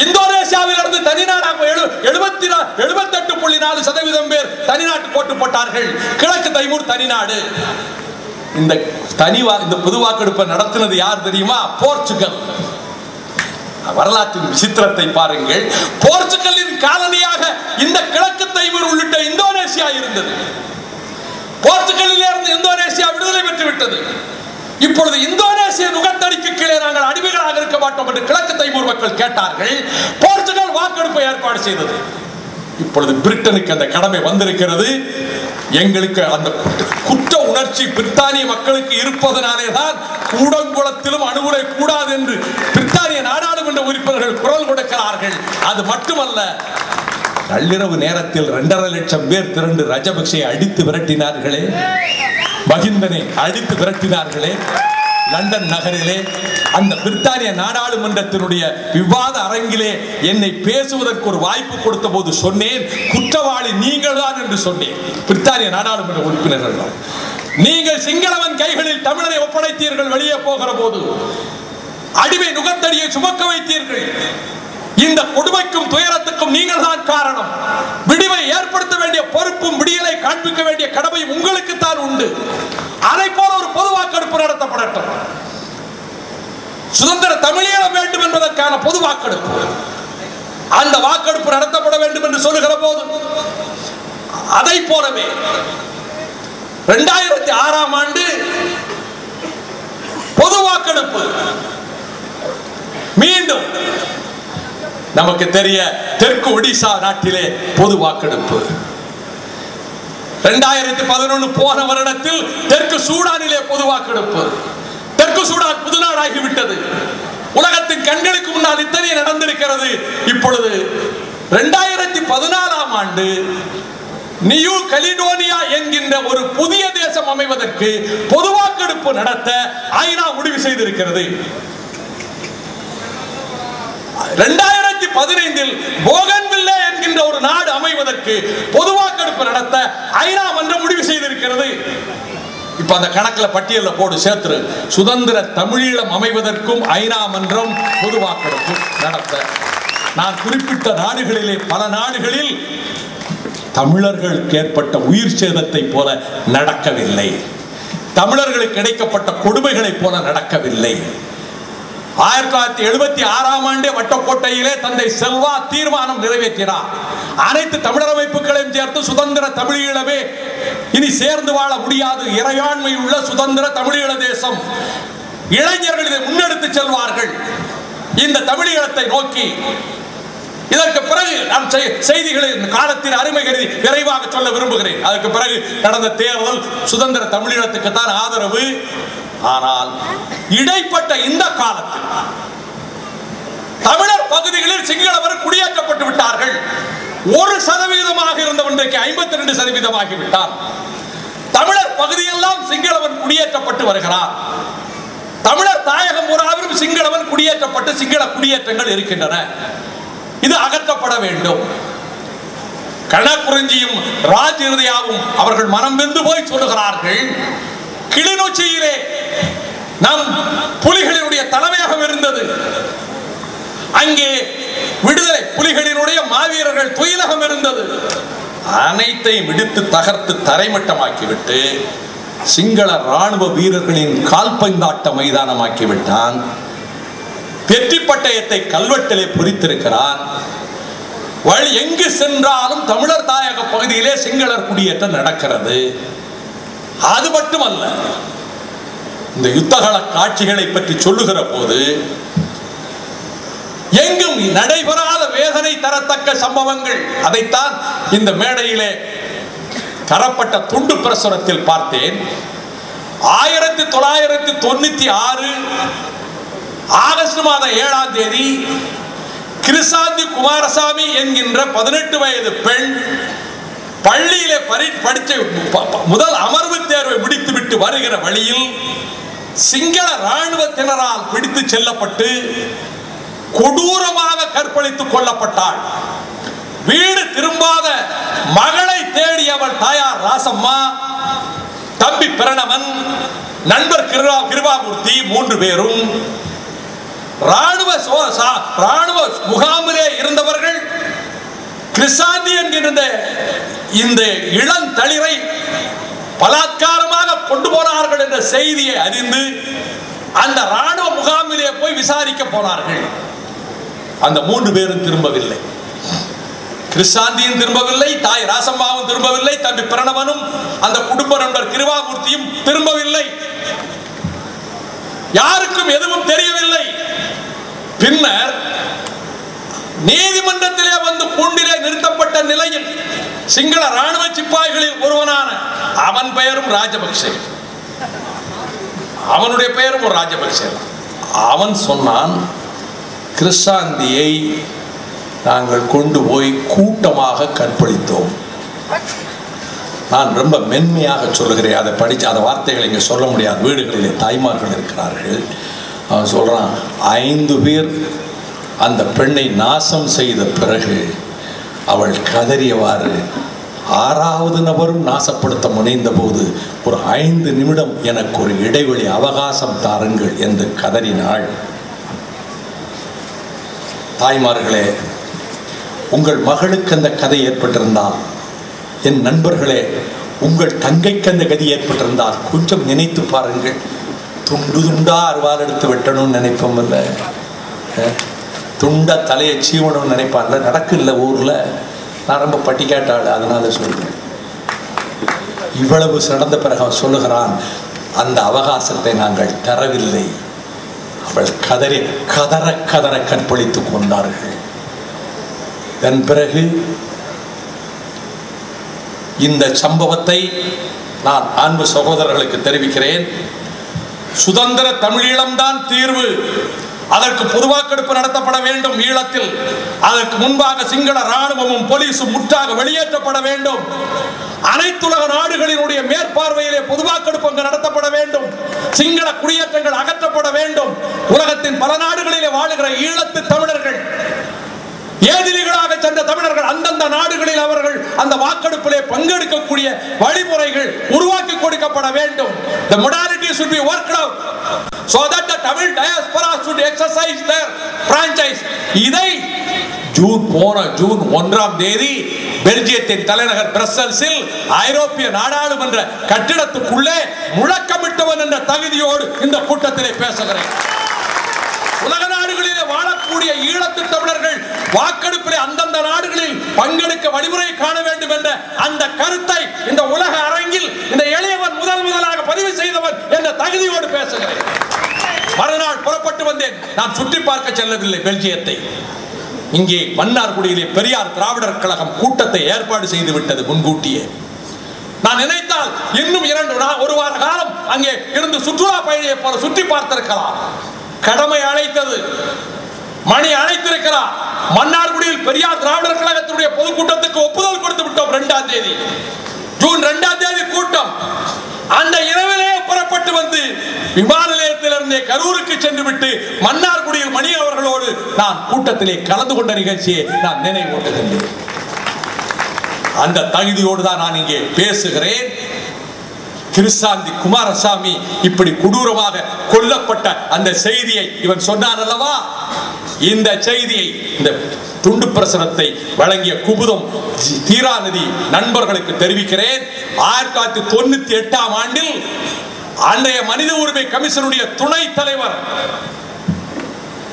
இந்தோனேசியாவிலிருந்து தனிநாடாக 78.4% பேர் தனிநாட்டு போட்டு போட்டார்கள். கிழக்கு தைமூர் தனிநாடு. இந்த பொது வாக்கெடுப்பை நடத்தினது யார் தெரியுமா? போர்ச்சுகல். வரலாற்றின் விசித்திரத்தை பாருங்கள். போர்ச்சுகலின் காலனியாக இந்த கிழக்கு தைமூர் உள்ளிட்ட இந்தோனேசியா இருந்தது. போர்ச்சுகலில் இருந்து இந்தோனேசியா விடுதலை பெற்று விட்டது. இப்பொழுது இந்தோனேசிய நுகத்தடிக்கு கீழே நாங்கள் அடிமைகளாக இருக்க மாட்டோம் என்று கிழக்கு தைமூர் மக்கள் கேட்டார்கள். போர்ச்சுகல் வாக்கெடுப்பை ஏற்பாடு செய்தது. இப்பொழுது பிரிட்டனுக்கு அந்த கடமை வந்திருக்கிறது. எங்களுக்கு அந்த குற்ற உணர்ச்சி பிரித்தானிய மக்களுக்கு இருப்பதனாலே தான் கூடங்குளத்திலும் அணுகுலை கூடாது என்று பிரித்தானிய நாடாளுமன்ற உறுப்பினர்கள் குரல் கொடுக்கிறார்கள். அது மட்டுமல்ல, நள்ளிரவு நேரத்தில் 2.5 லட்சம் பேர் திரண்டு ராஜபக்சே அடித்து விரட்டினார்களே, மகிந்தனை அடித்து விரட்டினார்களே லண்டன் நகரிலே. அந்த பிரித்தானிய நாடாளுமன்றத்தினுடைய விவாத அரங்கிலே என்னை பேசுவதற்கு ஒரு வாய்ப்பு கொடுத்த போது சொன்னேன், குற்றவாளி நீங்கள் தான் என்று சொன்னேன். பிரித்தானிய நாடாளுமன்ற உறுப்பினர்கள், நீங்கள் சிங்களவன் கைகளில் தமிழரை ஒப்படைத்தீர்கள். வெளியே போகிற போது அடிமை நுகத்தடியை சுமக்க வைத்தீர்கள். இந்த கொடுமைக்கும் துயரத்துக்கும் நீங்கள் தான் காரணம். விடிவை ஏற்படுத்த வேண்டிய பொறுப்பும் விடியலை காண்பிக்க வேண்டிய கடமையும் உங்களுக்கு தான் உண்டு. அதை போல ஒரு பொது வாக்கெடுப்பு நடத்தப்படட்டும். சுதந்திர தமிழீழம் வேண்டும் என்பதற்கான பொது வாக்கெடுப்பு, அந்த வாக்கெடுப்பு நடத்தப்பட வேண்டும் என்று சொல்லுகிற போது, அதை போலவே 2006ஆம் ஆண்டு பொது வாக்கெடுப்பு மீண்டும் நமக்கு தெரிய தெற்கு ஒடிசா நாட்டிலே பொது வாக்கெடுப்பு. 2011 போன வருடத்தில் தெற்கு சூடானிலே பொது வாக்கெடுப்பு. தெற்கு சூடான் புது நாடாகிவிட்டது. உலகத்தின் கண்களுக்கு முன்னால் இத்தனை நடந்திருக்கிறது. இப்பொழுது 2014ஆம் ஆண்டு நியூ கலிடோனியா என்கின்ற ஒரு புதிய தேசம் அமைவதற்கு பொது வாக்கெடுப்பு நடத்த ஐநா முடிவு செய்திருக்கிறது. 2015 போகன்வில்லே என்கின்ற ஒரு நாடு அமைவதற்கு பொது வாக்கெடுப்பு நடத்த ஐநா மன்றம் முடிவு செய்திருக்கிறது. இப்ப அந்த கணக்கில் பட்டியலில் போடு சேர்த்து. சுதந்திர தமிழீழம் அமைவதற்கும் ஐநா மன்றம் பொது வாக்கெடுப்பு நடத்த. நான் குறிப்பிட்ட நாடுகளிலே பல நாடுகளில் தமிழர்களுக்கு ஏற்பட்ட உயிர் சேதத்தை போல நடக்கவில்லை. தமிழர்களுக்கு கிடைக்கப்பட்ட கொடுமைகளை போல நடக்கவில்லை. 1976ஆம் ஆண்டு வட்டக்கோட்டையிலே தந்தை செல்வா தீர்மானம் நிறைவேற்றினார். அனைத்து தமிழர் அமைப்புகளையும் சேர்த்து சுதந்திர தமிழீழமே இனி சேர்ந்து வாழ முடியாது, இறையாண்மை உள்ள சுதந்திர தமிழீழ தேசம், இளைஞர்கள் இதை முன்னெடுத்து செல்வார்கள் இந்த தமிழீழத்தை நோக்கி. இதற்கு பிறகு நான் செய்திகளின் காலத்தின் அருமை கருதி விரைவாக சொல்ல விரும்புகிறேன். அதற்கு பிறகு நடந்த தேர்தல் சுதந்திர தமிழீழத்துக்கு தான் ஆதரவு. ஆனால் இடைப்பட்ட இந்த காலத்தில் தமிழர் பகுதிகளில் சிங்களவர் குடியேற்றப்பட்டு விட்டார்கள். 1% இருந்த ஒன்றைக்கு 52% ஆகிவிட்டார். தமிழர் பகுதியெல்லாம் சிங்களவன் குடியேற்றப்பட்டு வருகிறார். தமிழர் தாயகம் பூராவிலும் சிங்களவன் குடியேற்றப்பட்டு சிங்கள குடியேற்றங்கள் இருக்கின்றன. இது அகற்றப்பட வேண்டும். கணக்குறிஞ்சியும் ராஜ்யதையாவும் அவர்கள் மனம் வெந்து போய் சொல்லுகிறார்கள். கிளிநொச்சியிலே நம் புலிகளினுடைய தலைமையகம் இருந்தது. அங்கே விடுதலை புலிகளினுடைய மாவீரர்கள் துயிலகம் இருந்தது. அனைத்தையும் இடித்து தகர்த்து தரைமட்டமாக்கிவிட்டு சிங்கள ராணுவ வீரர்களின் கால்பந்தாட்ட மைதானமாக்கிவிட்டான். வெற்றி பட்டயத்தை கல்வெட்டிலே பொறித்திருக்கிறான். வழி எங்கு சென்றாலும் தமிழர் தாயக பகுதியிலே சிங்களர் குடியேற்றம் நடக்கிறது. அது மட்டுமல்ல, இந்த யுத்தகால காட்சிகளை பற்றி சொல்லுகிற போது எங்கும் நடைபெறாத வேதனை தரத்தக்க சம்பவங்கள். அதைத்தான் இந்த மேடையிலே தரப்பட்ட துண்டு பிரசுரத்தில் பார்த்தேன். 1996 ஆகஸ்ட் மாதம் 7ஆம் தேதி கிருசாந்தி குமாரசாமி என்கின்ற 18 வயது பெண் பள்ளியிலே படித்த முதல் அமர்வு தேர்வை முடித்துவிட்டு வருகிற வழியில் சிங்கள ராணுவத்தினரால் பிடித்து செல்லப்பட்டு கொடூரமாக கற்பழித்துக் கொல்லப்பட்டாள். வீடு திரும்பாத மகளை தேடி அவள் தாயார் ராசம்மா, தம்பி பிரணவன், நண்பர் கிருபாமூர்த்தி 3 பேரும் ராணுவ முகாமிலே இருந்தவர்கள் கிருசாந்தி என்கின்ற இந்த இளம் தளிரை பலாத்காரமாக கொண்டு போனார்கள் என்ற செய்தியை அறிந்து அந்த ராணுவ முகாமிலே போய் விசாரிக்க போனார்கள். அந்த 3 பேரும் திரும்பவில்லை. கிருசாந்தியும் திரும்பவில்லை, தாய் ராசம்மாவும் திரும்பவில்லை, தம்பி பிரணவனும் அந்த குடும்ப நண்பர் கிருபாமூர்த்தியும் திரும்பவில்லை. யாருக்கும் எதுவும் தெரியவில்லை. பின்னர் நீதிமன்றத்திலே வந்து கூண்டிலே நிறுத்தப்பட்ட நிலையில் சிங்கள ராணுவ சிப்பாய்களில் ஒருவனான அவன் பெயரும் ராஜபக்சே, அவனுடைய பெயரும் ஒரு ராஜபக்சே. அவன் சொன்னான், கிருஷாந்தியை நாங்கள் கொண்டு போய் கூட்டமாக கற்பழித்தோம். நான் ரொம்ப மென்மையாக சொல்லுகிறேன், அதை படித்து அந்த வார்த்தைகளை இங்கே சொல்ல முடியாது. வீடுகளிலே தாய்மார்கள் இருக்கிறார்கள். அவன் சொல்கிறான், 5 பேர் அந்த பெண்ணை நாசம் செய்த பிறகு அவள் கதறியவாறு 6வது நபரும் நாசப்படுத்த முனைந்த போது ஒரு 5 நிமிடம் எனக்கு ஒரு இடைவெளி அவகாசம் தாருங்கள் என்று கதறினாள். தாய்மார்களே, உங்கள் மகளுக்கு அந்த கதை ஏற்பட்டிருந்தால், என் நண்பர்களே உங்கள் தங்கைக்கு அந்த கதி ஏற்பட்டிருந்தால் கொஞ்சம் நினைத்து பாருங்கள். துண்டு துண்டா அருவாள் எடுத்து வெட்டணும்னு நினைப்போம் இல்லை, துண்டா தலையை சீவணும்னு நினைப்பான்ல, நடக்குல்ல ஊரில். நான் ரொம்ப பட்டிக்காட்டாள், அதனால சொல்கிறேன். இவ்வளவு நடந்த பிறகு அவன் சொல்லுகிறான், அந்த அவகாசத்தை நாங்கள் தரவில்லை. அவள் கதற கதற கற்பழித்துக் கொண்டார்கள். இதன் பிறகு இந்த சம்பவத்தை நான் அன்பு சகோதரர்களுக்கு தெரிவிக்கிறேன். சுதந்திர தமிழீழம்தான் தீர்வு. அதற்கு பொதுவாக்கெடுப்பு நடத்தப்பட வேண்டும் ஈழத்தில். அதற்கு முன்பாக சிங்கள ராணுவமும் போலீசும் முற்றாக வெளியேற்றப்பட வேண்டும். அனைத்துலக நாடுகளினுடைய மேற்பார்வையிலே பொதுவாக்கெடுப்பு அங்கு நடத்தப்பட வேண்டும். சிங்கள குடியேற்றங்கள் அகற்றப்பட வேண்டும். உலகத்தின் பல நாடுகளிலே வாழுகிற ஈழத்து தமிழர்கள், ஏதிலிகளாக சென்ற தமிழர்கள், அந்தந்த நாடுகளில் அவர்கள் அந்த வாக்கெடுப்பிலே பங்கெடுக்கக்கூடிய வழிமுறைகள் உருவாக்கி கொடுக்கப்பட வேண்டும். The modalities should be worked out so that the Tamil diaspora should exercise their franchise. இதை ஜூன் 1ஆம் தேதி பெல்ஜியத்தின் தலைநகர் பிரசல்ஸில் ஐரோப்பிய நாடாளுமன்ற கட்டிடத்துக்குள்ளே முழக்கமிட்டவன் என்ற தகுதியோடு இந்த கூட்டத்திலே பேசுகிறேன். உலக நாடுகளிலே வாழக்கூடிய ஈழத்து தமிழர்கள் வாக்கெடுப்பிலே அந்தந்த நாடுகளில் பங்கெடுக்க வழிமுறை காண வேண்டும் என்ற அந்த கருத்தை இந்த உலக அரங்கில் இந்த எளியவன் முதலாக பதிவு செய்தவன் என்ற தகுதியோடு பேசுகிறேன். மறுநாள் புறப்பட்டு வந்தேன். நான் சுற்றி பார்க்க செல்லவில்லை பெல்ஜியத்தை. இங்கே மன்னார்குடியிலே பெரியார் திராவிடர் கழகம் கூட்டத்தை ஏற்பாடு செய்து விட்டது முன்கூட்டியே. நான் நினைத்தால் இன்னும் 1 வார காலம் அங்கே இருந்து சுற்றுலா பயணியை போல சுற்றி பார்த்திருக்கலாம். கடமை அழைத்தது, மணி அழைத்திருக்கிறார். மன்னார்குடியில் பெரியார் திராவிடர் கழகத்தினுடைய பொதுக்கூட்டத்துக்கு ஒப்புதல் கொடுத்து விட்டோம். 2ஆம் தேதி, ஜூன் 2ஆம் தேதி கூட்டம். அந்த இரவிலே புறப்பட்ட புறப்பட்டு வந்து விமான நிலையத்திலிருந்தே கரூருக்கு சென்று விட்டு மன்னார்குடியில் மணி அவர்களோடு நான் கூட்டத்திலே கலந்து கொண்ட நிகழ்ச்சியை நான் நினைவூட்டுகின்றேன். அந்த தகுதியோடு தான் நான் இங்கே பேசுகிறேன். கிருஷ்ணாந்தி குமாரசாமி இப்படி கொடூரமாக கொல்லப்பட்ட அந்த செய்தியை இவன் சொன்னான் அல்லவா, இந்த செய்தியை, இந்த துண்டு பிரசுரத்தை வழங்கிய குமுதம் தீராநிதி நண்பர்களுக்கு தெரிவிக்கிறேன். 1998ஆம் ஆண்டில் அன்றைய மனித உரிமை கமிஷனுடைய துணை தலைவர்,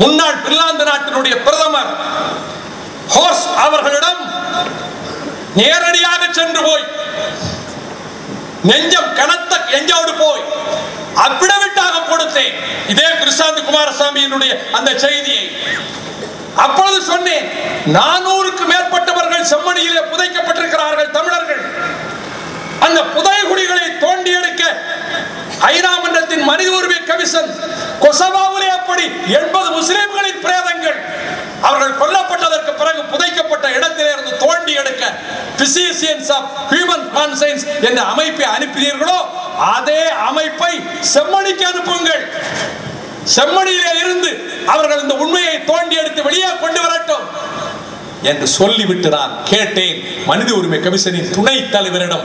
முன்னாள் பின்லாந்து நாட்டினுடைய பிரதமர் ஹோர்ஸ் அவர்களிடம் நேரடியாக சென்று போய் நெஞ்சம் கனத்த எஞ்சோடு போய் அப்பிடவிட்டாக கொடுத்தேன் இதே கிருஷ்ணாந்தி குமாரசாமியினுடைய அந்த செய்தியை. அப்பொழுது சொன்னேன், 400க்கு மேற்பட்டவர்கள் செம்மணியிலே புதைக்கப்பட்டிருக்கிறார்கள் தமிழர்கள். அந்த புதைகுழிகளை தோண்டி எடுக்க ஐநா மன்றத்தின் மனித உரிமை கமிஷன் கொசவாவிலே அப்படி 80 முஸ்லிம்களின் பிரேதங்கள் அவர்கள் கொல்லப்பட்டதற்கு பிறகு புதைக்கப்பட்ட இடத்திலே இருந்து தோண்டி எடுக்க பிசிசியன்ஸ் ஆஃப் ஹியூமன் கான்சைன்ஸ் என்ற அமைப்பை அனுப்பினீர்களோ அதே அமைப்பை செம்மணிக்கு அனுப்புங்கள். செம்மணியிலே இருந்து அவர்கள் இந்த உண்மையை தோண்டி எடுத்து வெளியே கொண்டு வரட்டும் என்று சொல்லிவிட்டு நான் கேட்டேன். மனித உரிமை கமிஷனின் துணை தலைவரிடம்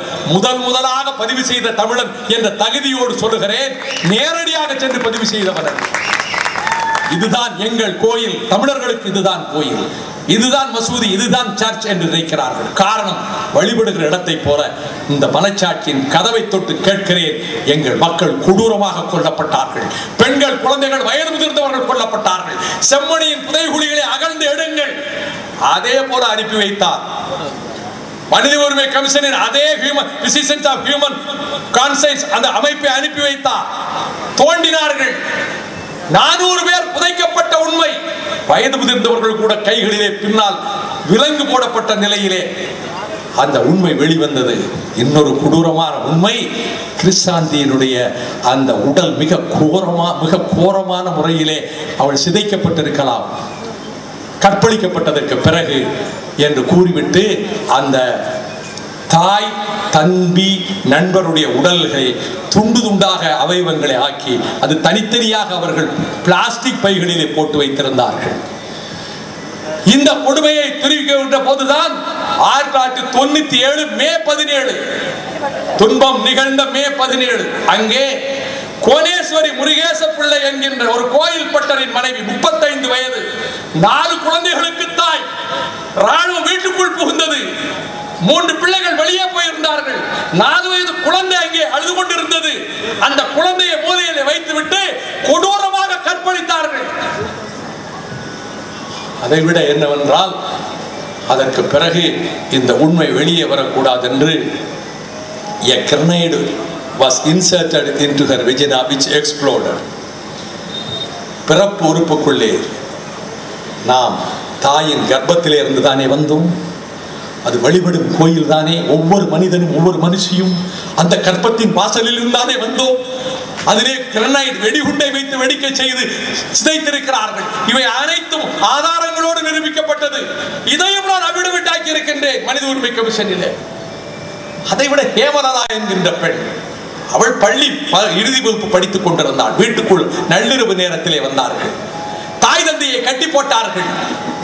முதலாக பதிவு செய்த தமிழன் என்ற தகுதியோடு சொல்லுகிறேன், நேரடியாக சென்று பதிவு செய்தவர். இதுதான் எங்கள் கோயில், தமிழர்களுக்கு இதுதான் கோயில், இதுதான் மசூதி, இதுதான் சர்ச் என்று நினைக்கிறார்கள். காரணம், வழிபடுகிற இடத்தை போல இந்த மனச்சாட்சியின் கதவை தொட்டு கேட்கிறேன். எங்கள் மக்கள் கொடூரமாக கொல்லப்பட்டார்கள். பெண்கள், குழந்தைகள், வயது முதிர்ந்தவர்கள் கொல்லப்பட்டார்கள். செம்மணியின் புதைகுழிகளை அகழ்ந்து எடுங்கள். அதே போல அனுப்பி வைத்தார். மனித உரிமை கமிஷனின் அதே பிசிசியன்ஸ் ஆஃப் ஹியூமன் கான்சைன்ஸ் அந்த அமைப்பை அனுப்பி வைத்தார். தோண்டினார்கள். 400 பேர் புதைக்கப்பட்ட உண்மை. வயது முதிர்ந்தவர்கள் கூட கைகளிலே பின்னால் விலங்கு போடப்பட்ட நிலையிலே அந்த உண்மை வெளிவந்தது. இன்னொரு கொடூரமான உண்மை, கிருஷ்ணாந்தியினுடைய அந்த உடல் மிக கோரமான முறையிலே அவள் சிதைக்கப்பட்டிருக்கலாம் கற்பழிக்கப்பட்டதற்கு பிறகு என்று கூறிவிட்டு அந்த தாய், தம்பி, நண்பருடைய உடல்களை துண்டு துண்டாக அவயவங்களை ஆக்கி அது தனித்தனியாக அவர்கள் பிளாஸ்டிக் பைகளிலே போட்டு வைத்திருந்தார்கள். இந்த கொடுமையை தெரிவிக்கின்ற போதுதான் 1997 மே 17 துன்பம் நிகழ்ந்த மே 17 அங்கே கோணேஸ்வரி முருகேச பிள்ளை என்கின்ற ஒரு கோயில் பட்டரின் மனைவி, 35 வயது, 4 குழந்தைகளுக்கு தாய், ராணுவம் வீட்டுக்குள் புகுந்தது. 3 பிள்ளைகள் வெளியே போயிருந்தார்கள். 4 வயது குழந்தை அங்கே அழுது கொண்டிருந்தது. அந்த குழந்தையை மூலையிலே வைத்துவிட்டு கொடூரமாக கற்பழித்தார்கள். அதைவிட என்னவென்றால், அதற்கு பிறகு இந்த உண்மை வெளியே வரக்கூடாது என்று a grenade was inserted into her vagina which exploded. பிறப்பு உறுப்புக்குள்ளே நாம் தாயின் கர்ப்பத்திலே இருந்து தானே வந்தோம். அது வழிபடும் கோயில் தானே. ஒவ்வொரு மனிதனும் ஒவ்வொரு மனுஷியும் அந்த கர்ப்பத்தின் வாசலில் இருந்தானே வந்தோம். அதிலே கிரனைட் வெடிகுண்டை வைத்து வெடிக்க செய்து சிதைத்திருக்கிறார்கள். இவை அனைத்தும் ஆதாரங்களோடு நிரூபிக்கப்பட்டது. இதையும் நான் அபிடவிட்டாக்கி இருக்கின்றேன் மனித உரிமை கமிஷனிலே. அதைவிட ஹேமலதா என்கின்ற பெண், அவள் பள்ளி இறுதி வகுப்பு படித்துக் கொண்டிருந்தாள். வீட்டுக்குள் நள்ளிரவு நேரத்திலே வந்தார்கள். தாய் தந்தையை கட்டி போட்டார்கள்.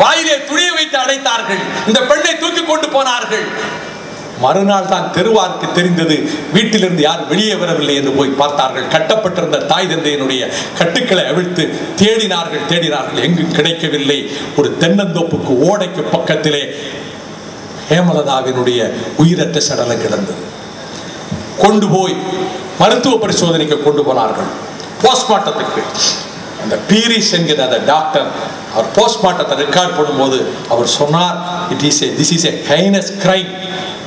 வாயிலே துணியை வைத்து அடைத்தார்கள். இந்த பெண்ணை தூக்கி கொண்டு போனார்கள். மறுநாள் தான் தெருவாருக்கு தெரிந்தது. வீட்டிலிருந்து யாரும் வெளியே வரவில்லை என்று போய் பார்த்தார்கள். கட்டப்பட்டிருந்த தாய் தந்தையினுடைய கட்டுக்களை அவிழ்த்து தேடினார்கள். எங்கும் கிடைக்கவில்லை. ஒரு தென்னந்தோப்புக்கு ஓடைக்கு பக்கத்திலே ஹேமலதாவினுடைய உயிரற்ற சடலம் கிடந்தது. கொண்டு போய் மருத்துவ பரிசோதனைக்கு கொண்டு போனார்கள். போஸ்ட்மார்ட்டத்துக்கு அந்த பீரிஸ் என்கிற அந்த டாக்டர் அவர் போஸ்ட்மார்ட்டத்தை ரெக்கார்ட் பண்ணும்போது அவர் சொன்னார், this is a heinous crime.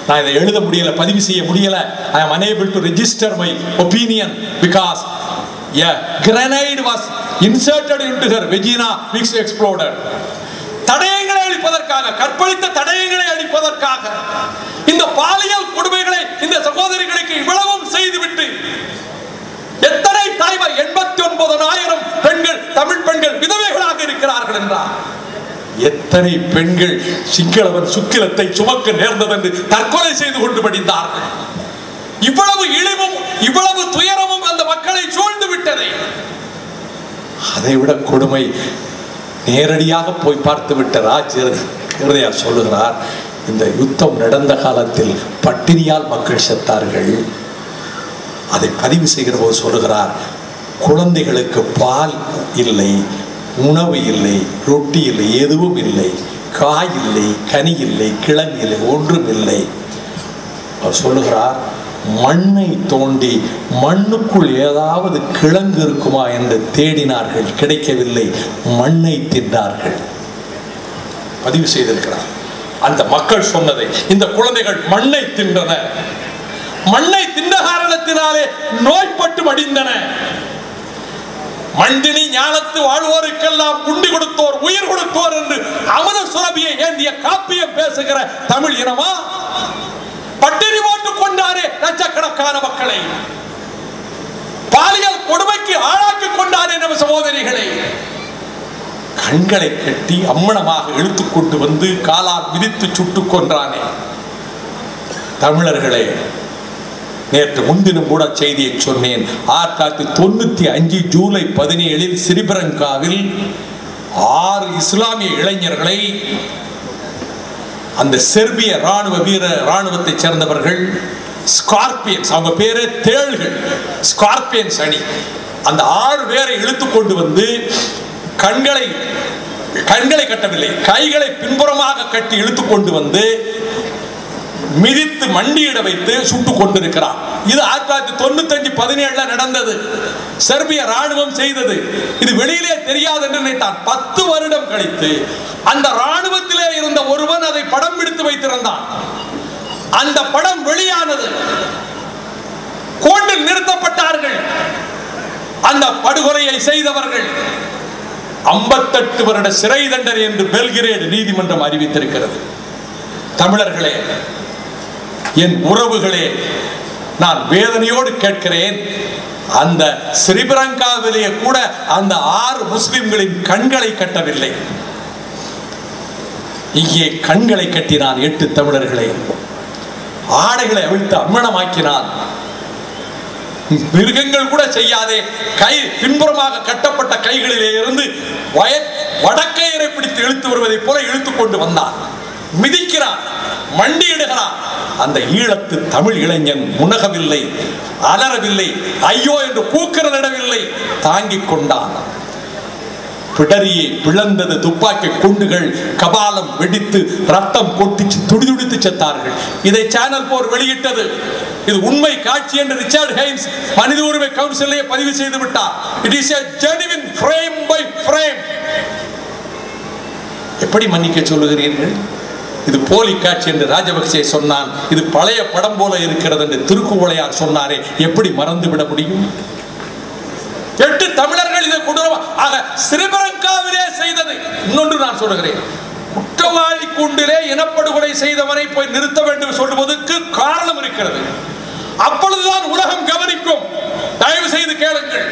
நான் இதை எழுத முடியல, பதிவு செய்ய முடியல. I am unable to register my opinion because a grenade was inserted into her vagina which exploded. தடயங்களை அளிப்பதற்காக, கற்பழித்த தடயங்களை அளிப்பதற்காக இந்த பாலியல் கொடுமைகளை இந்த சகோதரிகளுக்கு இவ்வளவும் செய்துவிட்டு எத்தனை தாய்மார், 89,000 பெண்கள், தமிழ் பெண்கள் விதவைகளாக இருக்கிறார்கள் என்றார். எத்தனை பெண்கள் சிங்களவன் சுக்கிலத்தை சுமக்க நேர்ந்தது என்று தற்கொலை செய்து கொண்டு படித்தார்கள். இவ்வளவு இழிவும் இவ்வளவு துயரமும் அந்த மக்களை சூழ்ந்து விட்டது. அதைவிட கொடுமை, நேரடியாக போய் பார்த்து விட்ட ராஜ்யர் சொல்லுகிறார், இந்த யுத்தம் நடந்த காலத்தில் பட்டினியால் மக்கள் செத்தார்கள். அதை பதிவு செய்கிற போது சொல்லுகிறார், குழந்தைகளுக்கு பால் இல்லை, உணவு இல்லை, ரொட்டி இல்லை, எதுவும் இல்லை, காய் இல்லை, கனி இல்லை, கிழங்கு இல்லை, ஒன்றும் இல்லை. அவர் சொல்லுகிறார், மண்ணை தோண்டி மண்ணுக்குள் ஏதாவது கிழங்கு இருக்குமா என்று தேடினார்கள், கிடைக்கவில்லை, மண்ணை தின்றார்கள். பதிவு செய்திருக்கிறார். அந்த மக்கள் சொன்னதை, இந்த குழந்தைகள் மண்ணை தின்றன, மண்ணை தின்ற காரணத்தினாலே நோய்பட்டு மடிந்தன. மண்டினி ஞானத்து வாழ்வோருக்கெல்லாம் உண்டி கொடுத்தோர் உயிர் கொடுத்தோர் என்று அமர சுரபியை ஏந்திய காப்பியம் பேசுகிற தமிழ் இனமா? பட்டினி போட்டுக் கொண்டாரே லட்சக்கணக்கான மக்களை, பாலியல் கொடுமைக்கு ஆளாக்கிக் கொண்டாரே நம்ம சகோதரிகளை, கண்களை கட்டி அம்மணமாக இழுத்துக் கொண்டு வந்து காலால் விதித்து சுட்டுக் கொன்றானே. தமிழர்களே, நேற்று முன்தினம் கூட செய்தியை சொன்னேன். 1995 ஜூலை 17 ஸ்ரீபரங்காவில் 6 இஸ்லாமிய இளைஞர்களை அந்த செர்பிய ராணுவத்தை சேர்ந்தவர்கள், ஸ்கார்பியன்ஸ், அவங்க பேரு தேள்கள், ஸ்கார்பியன்ஸ் அணி, அந்த 6 பேரை இழுத்துக் கொண்டு வந்து கண்களை கட்டவில்லை, கைகளை பின்புறமாக கட்டி இழுத்துக் கொண்டு வந்து மிதித்து மண்டியிட வைத்து சுட்டுக் கொண்டிருக்கிறார். இது 1995 17 நடந்தது. செர்பிய ராணுவம் செய்தது. இது வெளியிலே தெரியாது என்று நினைத்தான். 10 வருடம் கழித்து அந்த ராணுவத்திலே இருந்த ஒருவன் அதை படம் பிடித்து வைத்திருந்தான். அந்த படம் வெளியானது. கூண்டில் நிறுத்தப்பட்டார்கள். அந்த படுகொலையை செய்தவர்கள் 58 வருட சிறை தண்டனை என்று பெல்கிரேட் நீதிமன்றம் அறிவித்திருக்கிறது. தமிழர்களே, என் உறவுகளே, நான் வேதனையோடு கேட்கிறேன், அந்த ஸ்ரீபரங்காவிலேயே கூட அந்த 6 முஸ்லிம்களின் கண்களை கட்டவில்லை. இங்கே கண்களை கட்டினான் 8 தமிழர்களை, ஆடைகளை அவிழ்த்து அம்மணமாக்கினான். மிருகங்கள் கூட செய்யாதே கை பின்புறமாக கட்டப்பட்ட கைகளிலே இருந்து வடக்கையரை பிடித்து இழுத்து வருவதை போல இழுத்துக் கொண்டு வந்தான். மிதிக்கிறான், மண்டியிடுகிறான். அந்த ஈழத்து தமிழ் இளைஞன் முனகவில்லை, அலறவில்லை, ஐயோ என்று கூக்குரலிடவில்லை, தாங்கிக் கொண்டான். பிடரியை பிளந்தது துப்பாக்கி குண்டுகள், கபாலம் வெடித்து ரத்தம் கொட்டிச்சு துடிதுடித்து செத்தார்கள். இதை சேனல் 4 வெளியிட்டது. இது உண்மை காட்சி என்று ரிச்சர்ட் ஹைன்ஸ் மனித உரிமை கவுன்சிலே பதிவு செய்து விட்டார். It is a genuine frame by frame. எப்படி மன்னிக்க சொல்லுகிறீர்கள்? இது போலி காட்சி என்று ராஜபக்சே சொன்னான். இது பழைய படம் போல இருக்கிறது என்று திருக்குவளையார் சொன்னாரே, எப்படி மறந்து விட முடியும்? 8 தமிழர்கள் இதை கொடூரமாக ஸ்ரீபரங்காவிலே செய்தது. இன்னொன்று நான் சொல்லுகிறேன், குற்றவாளி கூண்டிலே இனப்படுகொலை செய்தவனை போய் நிறுத்த வேண்டும் சொல்வதற்கு காரணம் இருக்கிறது. அப்பொழுதுதான் உலகம் கவனிக்கும். தயவு செய்து கேளுங்கள்.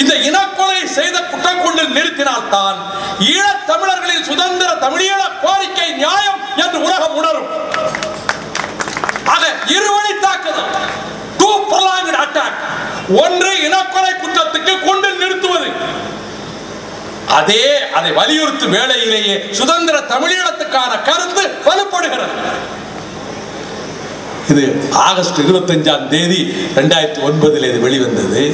இந்த இனக்கொலை செய்த குற்றக்கூண்டில் நிறுத்தினால் தான் ஈழத் தமிழர்களின் சுதந்திர தமிழீழ கோரிக்கை நியாயம் என்று உலகம் உணரும். ஆக இருவழி தாக்குதல், 2 pronged attack. ஒன்று இனக்கொலை குற்றத்துக்கு கூண்டில் நிறுத்துவது, அதை வலியுறுத்தும் வேளையிலேயே சுதந்திர தமிழீழத்துக்கான கருத்து வலுப்படுகிறது. இது ஆகஸ்ட் 25 2009 இது வெளிவந்தது.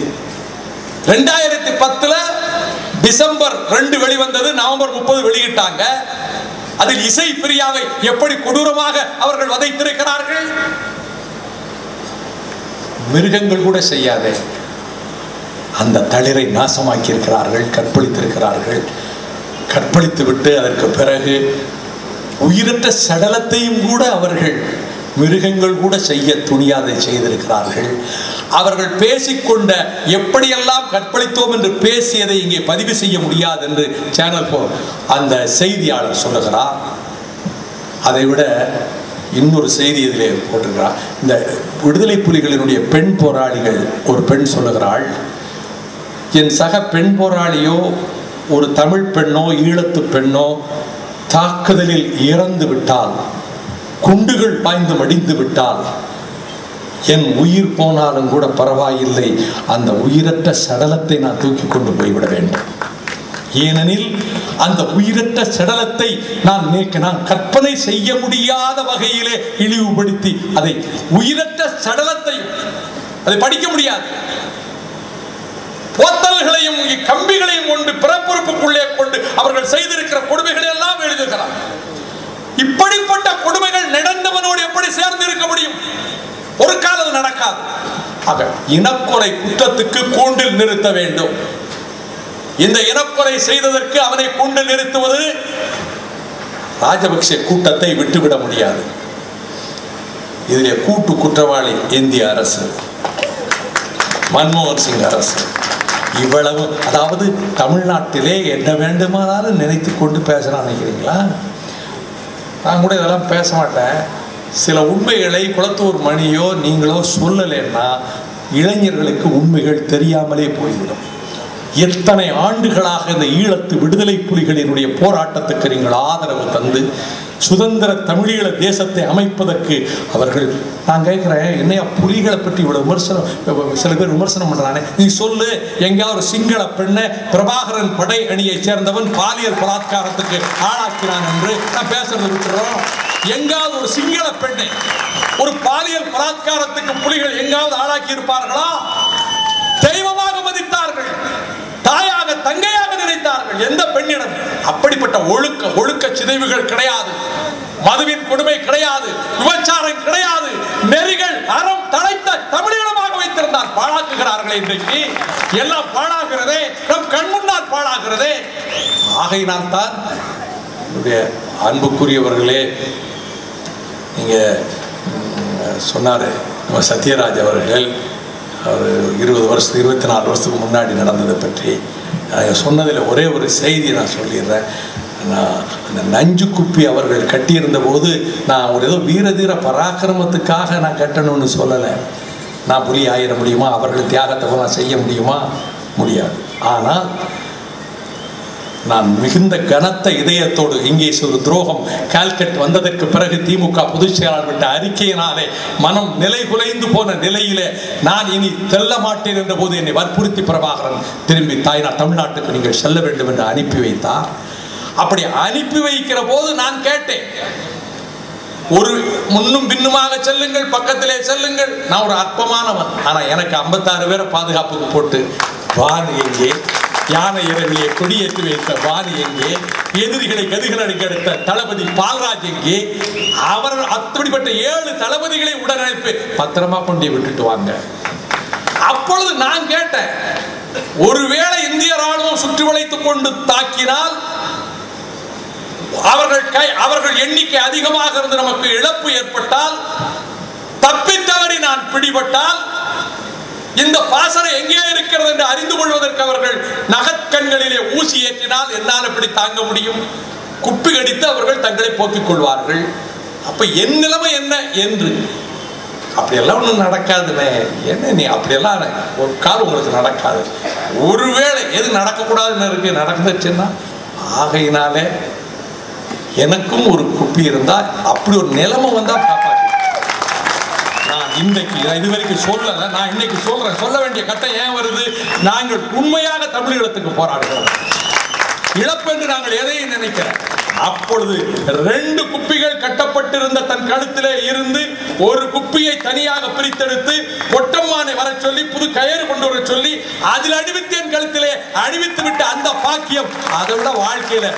2010 டிசம்பர் 2 வெளிவந்தது. நவம்பர் 30 வெளியிட்டாங்க. அதில் இசை பிரியாவை எப்படி கொடூரமாக அவர்கள் வதைத்திருக்கிறார்கள். மிருகங்கள் கூட செய்யாதே அந்த தளிரை நாசமாக்கி இருக்கிறார்கள், கற்பழித்திருக்கிறார்கள். கற்பழித்து விட்டு அதற்கு பிறகு உயிரற்ற சடலத்தையும் கூட அவர்கள், மிருகங்கள் கூட செய்ய துணியாதை செய்திருக்கிறார்கள். அவர்கள் பேசிக்கொண்ட எப்படியெல்லாம் கற்பழித்தோம் என்று பேசியதை இங்கே பதிவு செய்ய முடியாது என்று சேனல் 4 அந்த செய்தியாளர் சொல்லுகிறார். அதைவிட இன்னொரு செய்தி இதிலே போட்டிருக்கிறார். இந்த விடுதலை புலிகளினுடைய பெண் போராளிகள், ஒரு பெண் சொல்லுகிறாள், என் சக பெண் போராளியோ ஒரு தமிழ் பெண்ணோ ஈழத்து பெண்ணோ தாக்குதலில் இறந்து விட்டால், குண்டுகள் பாய்ந்து மடிந்து விட்டால் என் உயிர் போனாலும் கூட பரவாயில்லை, அந்த உயிரற்ற சடலத்தை நான் தூக்கி கொண்டு போய்விட வேண்டும். ஏனெனில் அந்த உயிரற்ற சடலத்தை நான் கற்பனை செய்ய முடியாத வகையிலே இழிவுபடுத்தி அதை உயிரற்ற சடலத்தை அதை படிக்க முடியாது. போத்தல்களையும் கம்பிகளையும் கொண்டு பிறப்புறுப்புக்குள்ளே கொண்டு அவர்கள் செய்திருக்கிற கொடுமைகளை எல்லாம் எழுதுகிறார். இப்படிப்பட்ட கொடுமைகள் நடந்தவனோடு எப்படி சேர்ந்து இருக்க முடியும்? ஒரு காலம் நடக்காது. ஆக இனக்கொலை குற்றத்துக்கு கூண்டில் நிறுத்த வேண்டும். இந்த இனக்கொலை செய்ததற்கு அவனை கொண்டு நிறுத்துவது ராஜபக்சே கூட்டத்தை விட்டுவிட முடியாது. இதிலே கூட்டு குற்றவாளி இந்திய அரசு, மன்மோகன் சிங் அரசு. இவ்வளவு, அதாவது தமிழ்நாட்டிலே என்ன வேண்டுமானாலும் நினைத்து கொண்டு பேசலாம் நினைக்கிறீங்களா? நான் கூட இதெல்லாம் பேச மாட்டேன். சில உண்மைகளை குளத்தூர் மணியோ நீங்களோ சொல்லலைன்னா இளைஞர்களுக்கு உண்மைகள் தெரியாமலே போய்விடும். எத்தனை ஆண்டுகளாக இந்த ஈழத்து விடுதலை புலிகளினுடைய போராட்டத்துக்கு நீங்கள் ஆதரவு தந்து சுதந்திர தமிழீழ தேசத்தை அமைப்பதற்கு அவர்கள், நான் கேட்கிறேன், என்னையா புலிகளை பற்றி இவ்வளவு விமர்சனம், சில பேர் விமர்சனம் பண்றானே, நீ சொல்லு, எங்கேயாவது ஒரு சிங்கள பெண்ணை பிரபாகரன் படை அணியை சேர்ந்தவன் பாலியல் பலாத்காரத்துக்கு ஆளாக்கிறான் என்று நான் பேசுறது விட்டுறோம். எங்காவது ஒரு சிங்கள பெண்ணை ஒரு பாலியல் பலாத்காரத்துக்கு புலிகள் எங்காவது ஆளாக்கி இருப்பார்களா? தெய்வமாக மதித்தார்கள், தாயாக தங்கையாக நினைத்தார்கள். எந்த பெண்ணிடம் அப்படிப்பட்ட ஒழுக்க சிதைவுகள் கிடையாது, மதுவின் கொடுமை கிடையாது, விபச்சாரம் கிடையாது, நெறிகள் அறம் தழைத்த தமிழீழமாக வைத்திருந்தார். பாழாக்குகிறார்களே இன்றைக்கு, எல்லாம் பாழாகிறதே, நம் கண் முன்னால் பாழாகிறதே. ஆகையினால் தான் என்னுடைய அன்புக்குரியவர்களே, நீங்க சொன்னாரு நம்ம சத்யராஜ் அவர்கள், அவர் 24 வருஷத்துக்கு முன்னாடி நடந்ததை பற்றி சொன்னதில் ஒரே ஒரு செய்தி நான் சொல்லிடுறேன். நான் அந்த நஞ்சு குப்பி அவர்கள் கட்டியிருந்த போது நான் ஒரு ஏதோ வீரதீர பராக்கிரமத்துக்காக நான் கட்டணும்னு சொல்லலை. நான் புலி ஆயிட முடியுமா? அவர்கள் தியாகத்தை நான் செய்ய முடியுமா? முடியாது. ஆனால் நான் மிகுந்த கனத்த இதயத்தோடு, இங்கே ஒரு துரோகம் கால்கட் வந்ததற்கு பிறகு திமுக பொதுச் செயலாளர் விட்ட அறிக்கையினாலே மனம் நிலை குலைந்து போன நிலையிலே நான் இனி செல்ல மாட்டேன் என்ற போது என்னை வற்புறுத்தி பிரபாகரன் திரும்பி தாய்நாடு தமிழ்நாட்டுக்கு நீங்கள் செல்ல வேண்டும் என்று அனுப்பி வைத்தார். அப்படி அனுப்பி வைக்கிற போது நான் கேட்டேன், ஒரு முன்னும் பின்னுமாக செல்லுங்கள், பக்கத்திலே செல்லுங்கள். நான் ஒரு அற்பமானவன், ஆனா எனக்கு 56 பேரை பாதுகாப்புக்கு போட்டு வான் எங்கே, யானை இரவிலே கொடியேற்றி வைத்த வாணி எங்கே, எதிரிகளை கதிகளடிக்க எடுத்த தளபதி பால்ராஜ் எங்கே, அவர் அப்படிப்பட்ட 7 தளபதிகளை உடன் அழைப்பு பத்திரமா கொண்டு விட்டுட்டு வாங்க. அப்பொழுது நான் கேட்டேன், ஒருவேளை இந்திய ராணுவம் சுற்றி வளைத்துக் கொண்டு தாக்கினால், அவர்கள் எண்ணிக்கை அதிகமாக இருந்து நமக்கு இழப்பு ஏற்பட்டால், தப்பித்தவறி நான் பிடிபட்டால், இந்த பாசறை எங்கே இருக்கிறது என்று அறிந்து கொள்வதற்கு அவர்கள் நகக்கண்களிலே ஊசி ஏற்றினால் என்னால் எப்படி தாங்க முடியும்? குப்பி கடித்து அவர்கள் தங்களை போக்கிக் கொள்வார்கள். அப்ப என் நிலைமை என்ன என்று. அப்படியெல்லாம் ஒன்றும் நடக்காதுன்னு என்ன, நீ அப்படியெல்லாம் ஒரு காலம் உங்களுக்கு நடக்காது. ஒருவேளை எது நடக்கக்கூடாதுன்னு இருக்கு, நடந்துச்சுன்னா. ஆகையினாலே எனக்கும் ஒரு குப்பி இருந்தா, அப்படி ஒரு நிலைமை வந்தா காப்பாற்று. நான் இன்றைக்கு இதுவரைக்கும் சொல்லல, நான் இன்னைக்கு சொல்றேன். சொல்ல வேண்டிய கட்டம் ஏன் வருது? நாங்கள் உண்மையாக தமிழீழத்துக்கு போராடுகிறோம். இழப்பென்று நாங்கள் எதையும் நினைக்கிறோம். அப்பொழுது 2 குப்பிகள் கட்டப்பட்டிருந்த தன் கழுத்திலே இருந்து ஒரு குப்பியை தனியாக பிரித்தெடுத்து பொட்டம்மானை வர சொல்லி புது கயிறு கொண்டு வர சொல்லி அதில் அணிவித்து என் கழுத்திலே அணிவித்து விட்டு அந்த பாக்கியம், அதை விட வாழ்க்கையில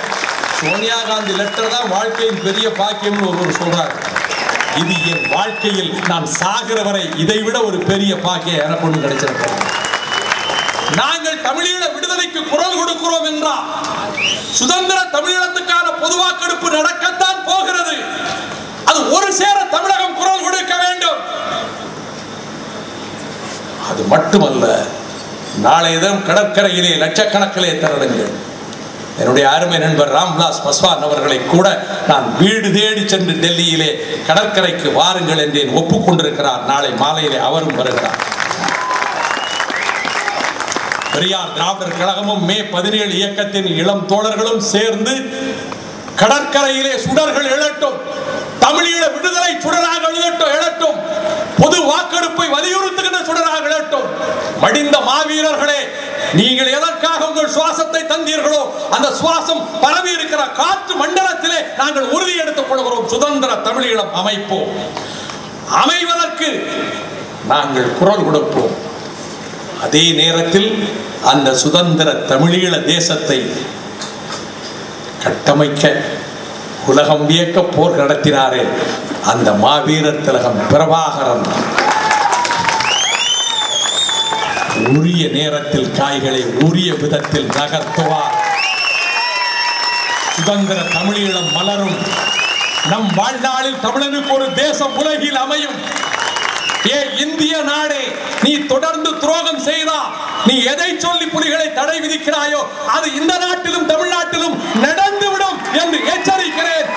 சோனியா காந்தி லெட்டர் தான் வாழ்க்கையின் பெரிய பாக்கியம் ஒருவர் சொல்றாரு. இது என் வாழ்க்கையில் நான் சாகிற வரை இதை விட ஒரு பெரிய பாக்கியம் எனக்கு ஒன்று கிடைச்சிருக்கிறோம். நாங்கள் தமிழீழ விடுதலைக்கு குரல் கொடுக்கிறோம் என்றால் சுதந்திர தமிழீழத்துக்கான பொது வாக்கெடுப்பு நடக்கத்தான் போகிறது. அது ஒரு சேர தமிழகம் குரல் கொடுக்க வேண்டும். அது மட்டுமல்ல, நாளைய தினம் கடற்கரையிலே லட்சக்கணக்கிலே திரளுங்கள். என்னுடைய அருமை நண்பர் ராம்விலாஸ் பாஸ்வான் அவர்களை கூட நான் வீடு தேடி சென்று டெல்லியிலே கடற்கரைக்கு வாருங்கள் என்றேன், ஒப்புக்கொண்டிருக்கிறார். நாளை மாலையிலே அவரும் வருகிறார். பெரியார் திராவிடர் கழகமும் மே 17 இயக்கத்தின் இளம் தோழர்களும் சேர்ந்து கடற்கரையிலே சுடர்கள் எழட்டும். தமிழீழ விடுதலை சுடராக எழட்டும், பொது வாக்கெடுப்பை வலியுறுத்துகின்ற சுடராக எழட்டும். மடிந்த மாவீரர்களே, நீங்கள் எதற்காக உங்கள் சுவாசத்தை தந்தீர்களோ அந்த சுவாசம் பரவி இருக்கிற காற்று மண்டலத்திலே நாங்கள் உறுதி எடுத்துக் கொள்கிறோம். சுதந்திர தமிழீழம் அமைப்போம். அமைவதற்கு நாங்கள் குரல் கொடுப்போம். அதே நேரத்தில் அந்த சுதந்திர தமிழீழ தேசத்தை கட்டமைக்க உலகம் வியக்க போர் நடத்தினாரே அந்த மாவீரர் திலகம் பிரபாகரன் உரிய நேரத்தில் காய்களை உரிய விதத்தில் நகர்த்துவார். சுதந்திர தமிழீழம் மலரும். நம் வாழ்நாளில் தமிழனுக்கு ஒரு தேசம் உலகில் அமையும். ஏ இந்திய நாடே, நீ தொடர்ந்து துரோகம் செய்தா, நீ எதை சொல்லி புலிகளை தடை விதிக்கிறாயோ அது இந்த நாட்டிலும் தமிழ்நாட்டிலும் நடந்துவிடும் என்று எச்சரிக்கிறேன்.